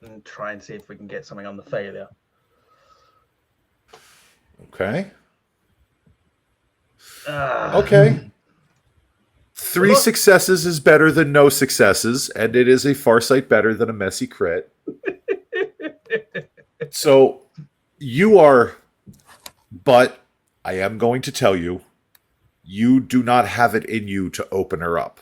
and try and see if we can get something on the failure.
Okay. Okay. 3
Look.
successes is better than no successes, and it is a far sight better than a messy crit. So you are, but I am going to tell you, you do not have it in you to open her up.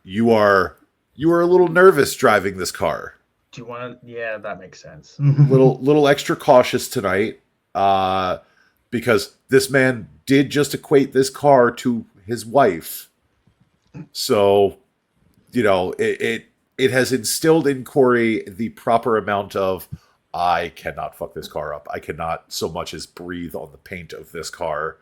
You are a little nervous driving this car.
Do you want to? Yeah, that makes sense.
Little extra cautious tonight, because this man did just equate this car to his wife. So, it has instilled in Corey the proper amount of I cannot fuck this car up. I cannot so much as breathe on the paint of this car,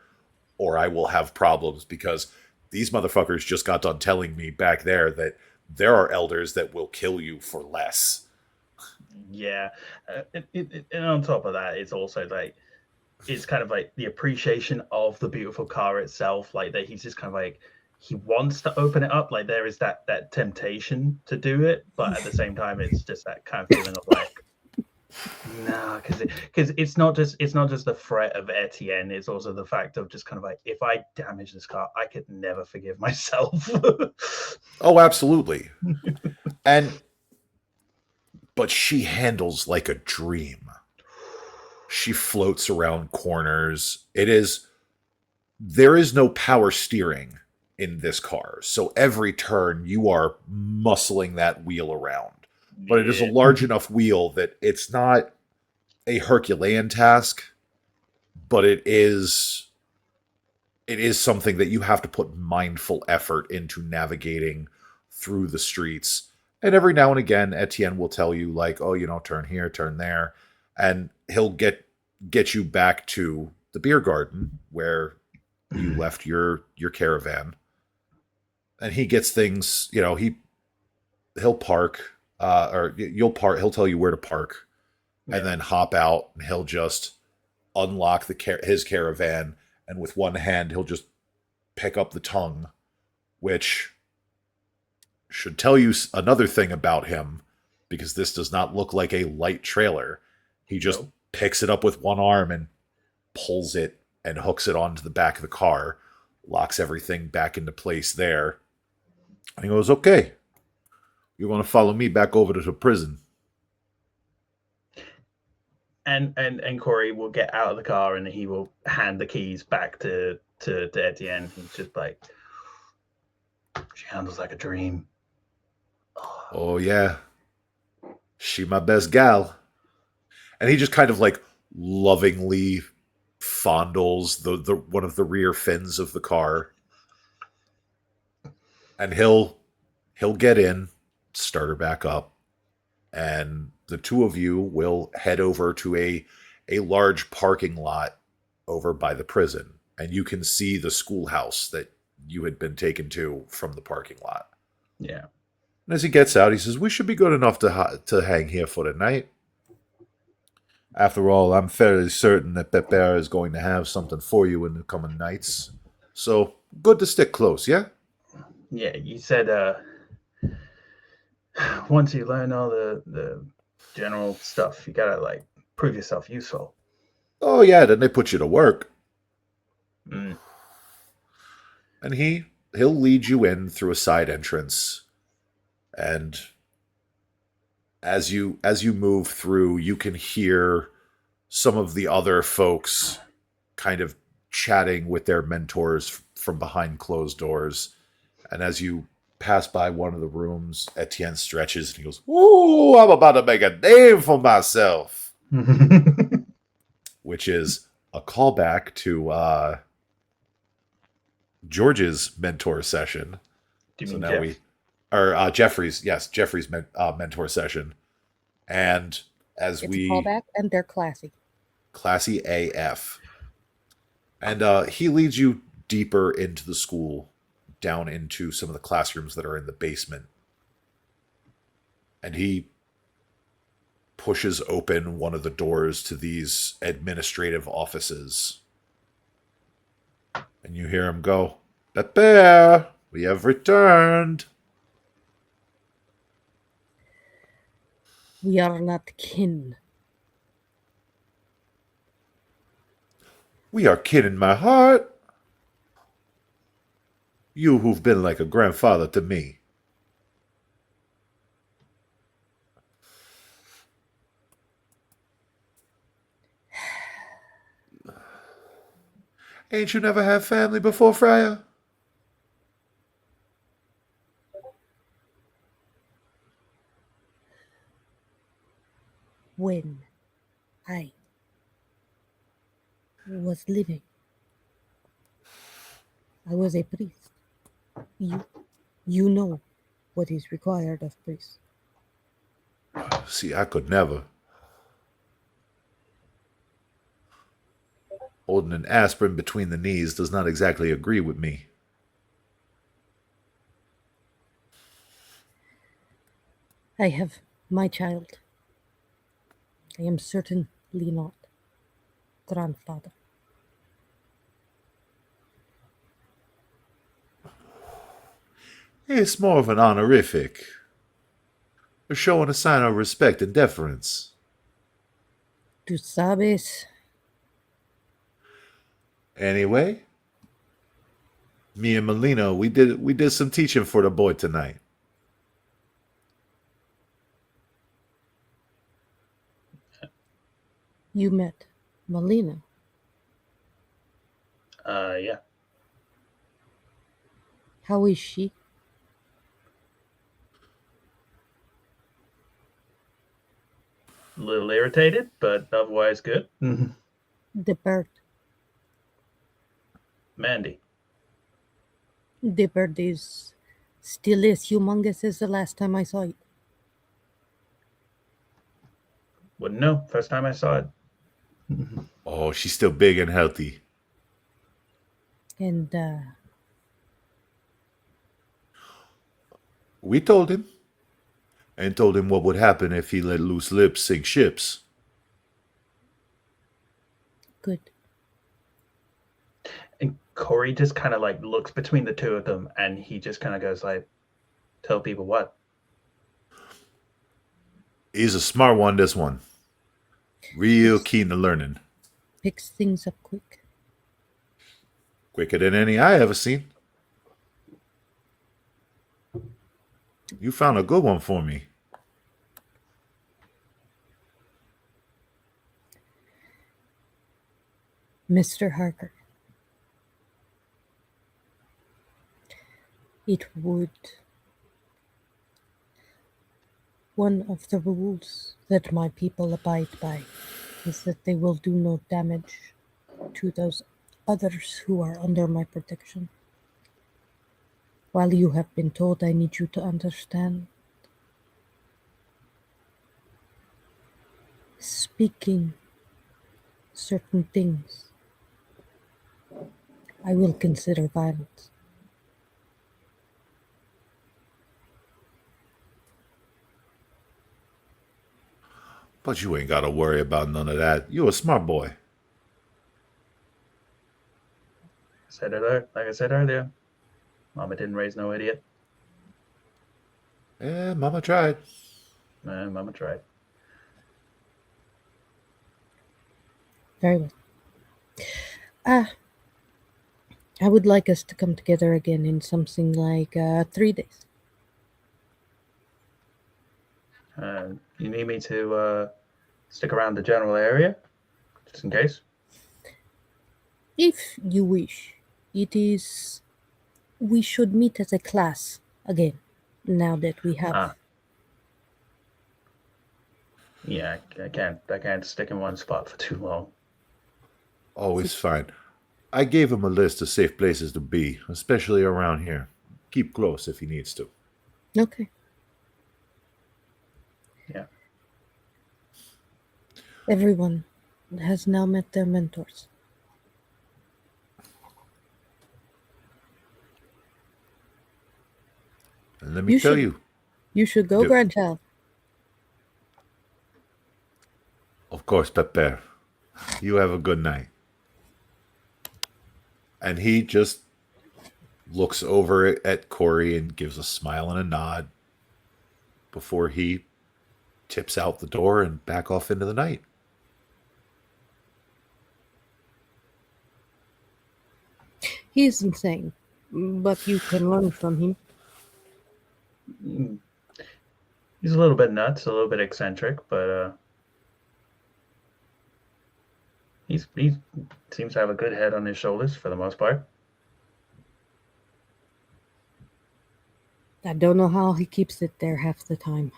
or I will have problems because these motherfuckers just got done telling me back there that there are elders that will kill you for less.
Yeah, and on top of that, it's also like it's kind of like the appreciation of the beautiful car itself. Like that, he's just kind of like he wants to open it up. Like there is that temptation to do it, but at the same time, it's just that kind of feeling of like. No, because it's not just the threat of Etienne. It's also the fact of just kind of like if I damage this car, I could never forgive myself.
Oh, absolutely. But she handles like a dream. She floats around corners. There is no power steering in this car. So every turn you are muscling that wheel around. But it is a large enough wheel that it's not a Herculean task, but it is something that you have to put mindful effort into navigating through the streets. And every now and again, Etienne will tell you, like, oh, turn here, turn there. And he'll get you back to the beer garden where you left your caravan. And he gets things, he'll park, or you'll park, he'll tell you where to park, and then hop out, and he'll just unlock his caravan, and with one hand, he'll just pick up the tongue, which should tell you another thing about him, because this does not look like a light trailer. He just picks it up with one arm and pulls it and hooks it onto the back of the car, locks everything back into place there. And he goes, okay, you want to follow me back over to the prison.
And Corey will get out of the car and he will hand the keys back to Etienne. He's just like, she handles like a dream.
Oh yeah, she my best gal. And he just kind of like lovingly fondles the one of the rear fins of the car, and he'll get in, start her back up, and the two of you will head over to a large parking lot over by the prison, and you can see the schoolhouse that you had been taken to from the parking lot.
Yeah.
And as he gets out, he says, we should be good enough to hang here for the night. After all, I'm fairly certain that Pepper is going to have something for you in the coming nights. So, good to stick close, yeah?
Yeah, you said once you learn all the general stuff, you gotta like prove yourself useful.
Oh yeah, then they put you to work.
Mm.
And he'll lead you in through a side entrance. And as you move through, you can hear some of the other folks kind of chatting with their mentors from behind closed doors. And as you pass by one of the rooms, Etienne stretches and he goes, "Ooh, I'm about to make a name for myself." Which is a callback to George's mentor session.
Do you mean
Jeff? Jeffrey's mentor session. And as
it's a callback, and they're classy
AF. And he leads you deeper into the school, down into some of the classrooms that are in the basement. And he pushes open one of the doors to these administrative offices. And you hear him go, "Pepper, we have returned."
We are not kin.
"We are kin in my heart." You who've been like a grandfather to me. Ain't you never had family before, Friar?
When I was living, I was a priest. You, you know what is required of priests.
See, I could never. Holding an aspirin between the knees does not exactly agree with me.
I have my child. I am certainly not grandfather.
It's more of an honorific. You're showing a sign of respect and deference.
Tú sabes,
Anyway, me and Melina, we did some teaching for the boy tonight.
you met Melina.
Yeah.
How is she?
A little irritated, but otherwise good.
The bird.
Mandy.
The bird is still as humongous as the last time I saw it.
Wouldn't know. First time I saw it.
Oh, she's still big and healthy.
And
We told him, and told him what would happen if he let loose lips sink ships.
good.
And Corey just kind of like looks between the two of them, and he just kind of goes like, "Tell people what."
He's a smart one, this one. Real keen to learning.
Picks things up quick.
Quicker than any I ever seen. You found a good one for me.
Mr. Harker. It would. One of the rules that my people abide by is that they will do no damage to those others who are under my protection. While you have been told, I need you to understand. Speaking certain things, I will consider violence.
But you ain't gotta worry about none of that. You a smart boy.
Like I said earlier, Mama didn't raise no idiot.
Yeah, mama tried.
Mama tried.
Very well. I would like us to come together again in something like 3 days.
You need me to stick around the general area, just in case?
If you wish, it is. We should meet as a class again, now that we have.
Yeah, I can't stick in one spot for too long.
Always fine. I gave him a list of safe places to be, especially around here. Keep close if he needs to.
Okay.
Yeah.
Everyone has now met their mentors.
And let me tell you,
You should go,
Yep.
grandchild.
of course, Pepper, you have a good night. And he just looks over at Corey and gives a smile and a nod before he tips out the door and back off into the night.
He is insane. But you can learn from him.
He's a little bit nuts, a little bit eccentric, but he seems to have a good head on his shoulders for the most part.
I don't know how he keeps it there half the time.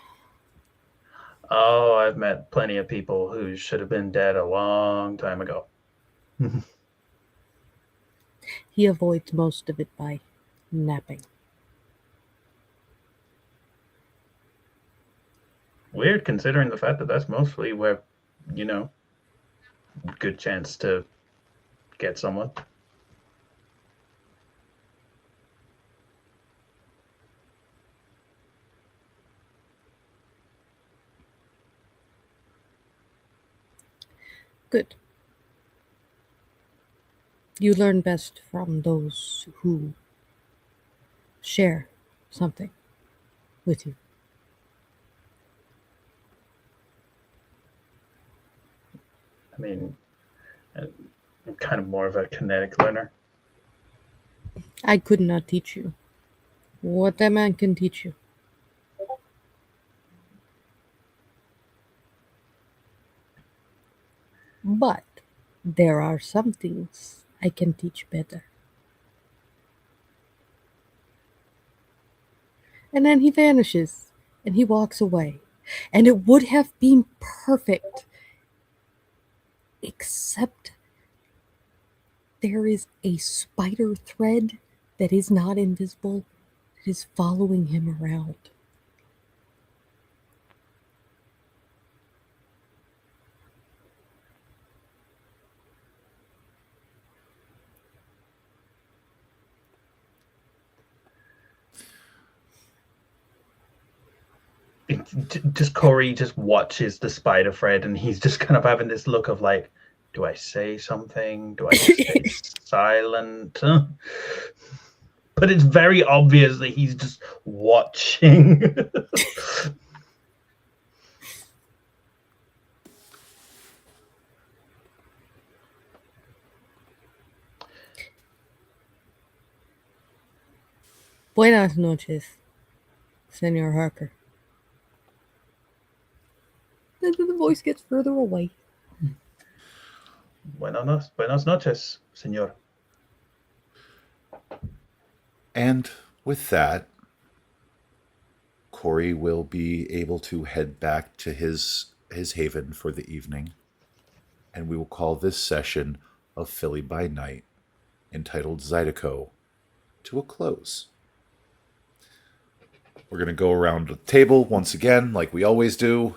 Oh, I've met plenty of people who should have been dead a long time ago.
He avoids most of it by napping.
Weird, considering the fact that that's mostly where, good chance to get someone.
Good. You learn best from those who share something with you.
I mean, I'm kind of more of a kinetic learner.
I could not teach you what that man can teach you. But there are some things I can teach better. And then he vanishes and he walks away. And it would have been perfect, except there is a spider thread that is not invisible that is following him around.
Just Corey just watches the spider thread, and he's just kind of having this look of like, do I say something? Do I just stay silent? But it's very obvious that he's just watching.
Buenas noches, Senor Harker. Then the voice gets further away.
Buenas noches, señor.
And with that, Corey will be able to head back to his haven for the evening, and we will call this session of Philly by Night, entitled Zydeco, to a close. We're going to go around the table once again, like we always do.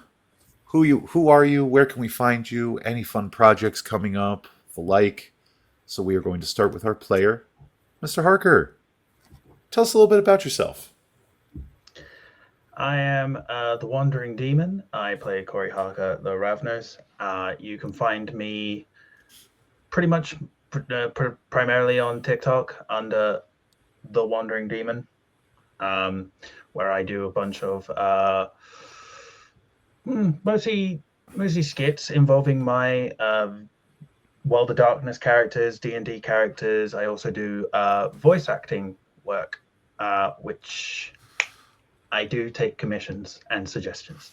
Who are you? Where can we find you? Any fun projects coming up? The like. So we are going to start with our player, Mr. Harker. Tell us a little bit about yourself.
I am the Wandering Demon. I play Corey Harker, the Ravnos. You can find me pretty much primarily on TikTok under the Wandering Demon, where I do a bunch of mostly skits involving my World of Darkness characters, D&D characters. I also do voice acting work, which I do take commissions and suggestions.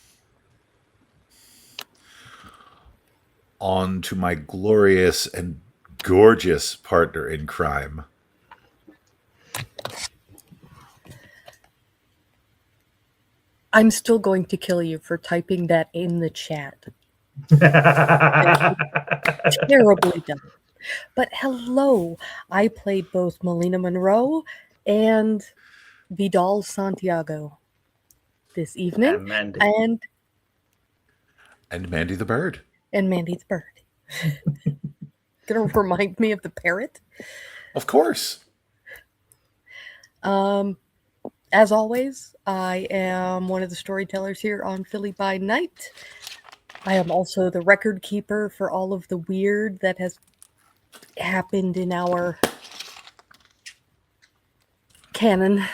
On to my glorious and gorgeous partner in crime.
I'm still going to kill you for typing that in the chat. Terribly done. But hello, I played both Melina Monroe and Vidal Santiago this evening.
And Mandy.
And Mandy the Bird.
And Mandy the Bird. Gonna remind me of the parrot?
Of course.
As always, I am one of the storytellers here on Philly by Night. I am also the record keeper for all of the weird that has happened in our canon.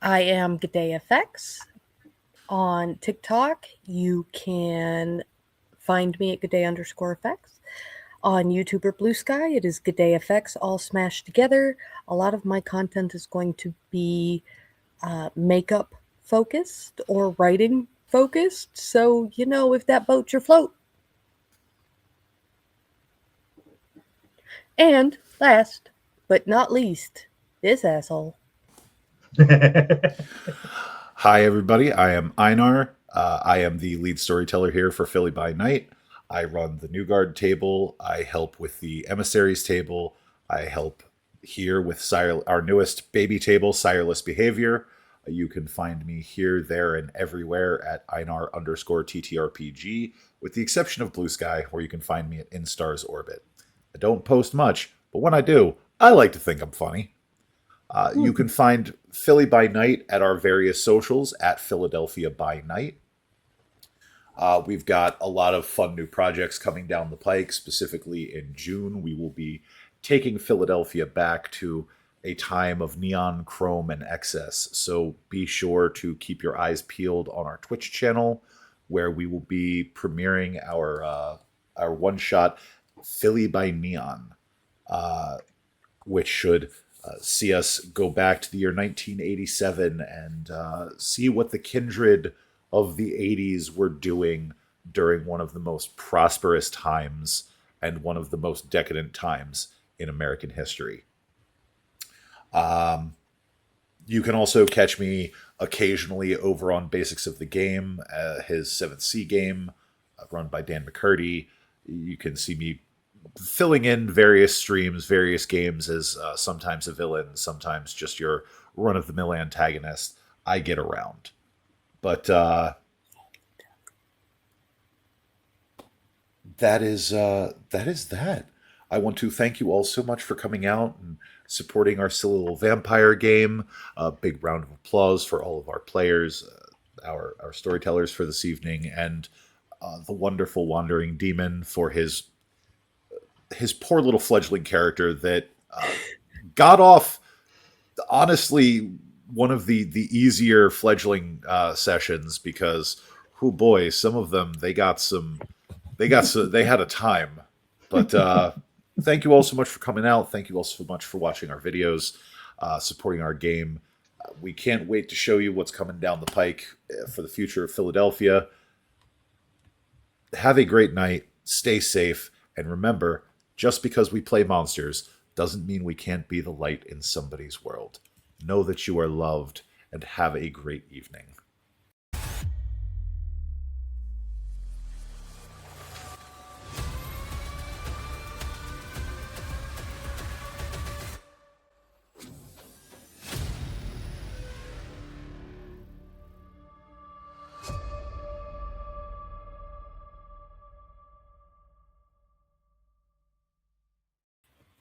I am G'dayFX on TikTok. You can find me at G'day_FX. On YouTube or Blue Sky, it is Good Day Effects all smashed together. A lot of my content is going to be makeup focused or writing focused. So, if that boats your float. And last but not least, this asshole.
Hi, everybody. I am Einar. I am the lead storyteller here for Philly by Night. I run the New Guard table. I help with the Emissaries table. I help here with our newest baby table, Sireless Behavior. You can find me here, there, and everywhere at Einar_TTRPG, with the exception of Blue Sky, where you can find me at Instar's Orbit. I don't post much, but when I do, I like to think I'm funny. You can find Philly by Night at our various socials at Philadelphia by Night. We've got a lot of fun new projects coming down the pike. Specifically in June, we will be taking Philadelphia back to a time of neon, chrome, and excess. So be sure to keep your eyes peeled on our Twitch channel, where we will be premiering our one-shot Philly by Neon, which should see us go back to the year 1987 and see what the kindred of the 80s were doing during one of the most prosperous times and one of the most decadent times in American history. You can also catch me occasionally over on Basics of the Game, his 7th Sea game, run by Dan McCurdy. You can see me filling in various streams, various games as sometimes a villain, sometimes just your run-of-the-mill antagonist. I get around. But that is that. I want to thank you all so much for coming out and supporting our silly little vampire game. A big round of applause for all of our players, our storytellers for this evening, and the wonderful Wandering Demon for his poor little fledgling character that got off, honestly, one of the easier fledgling sessions, because, oh boy, some of them they had a time. But thank you all so much for coming out. Thank you all so much for watching our videos, supporting our game. We can't wait to show you what's coming down the pike for the future of Philadelphia. Have a great night. Stay safe. And remember, just because we play monsters doesn't mean we can't be the light in somebody's world. Know that you are loved, and have a great evening.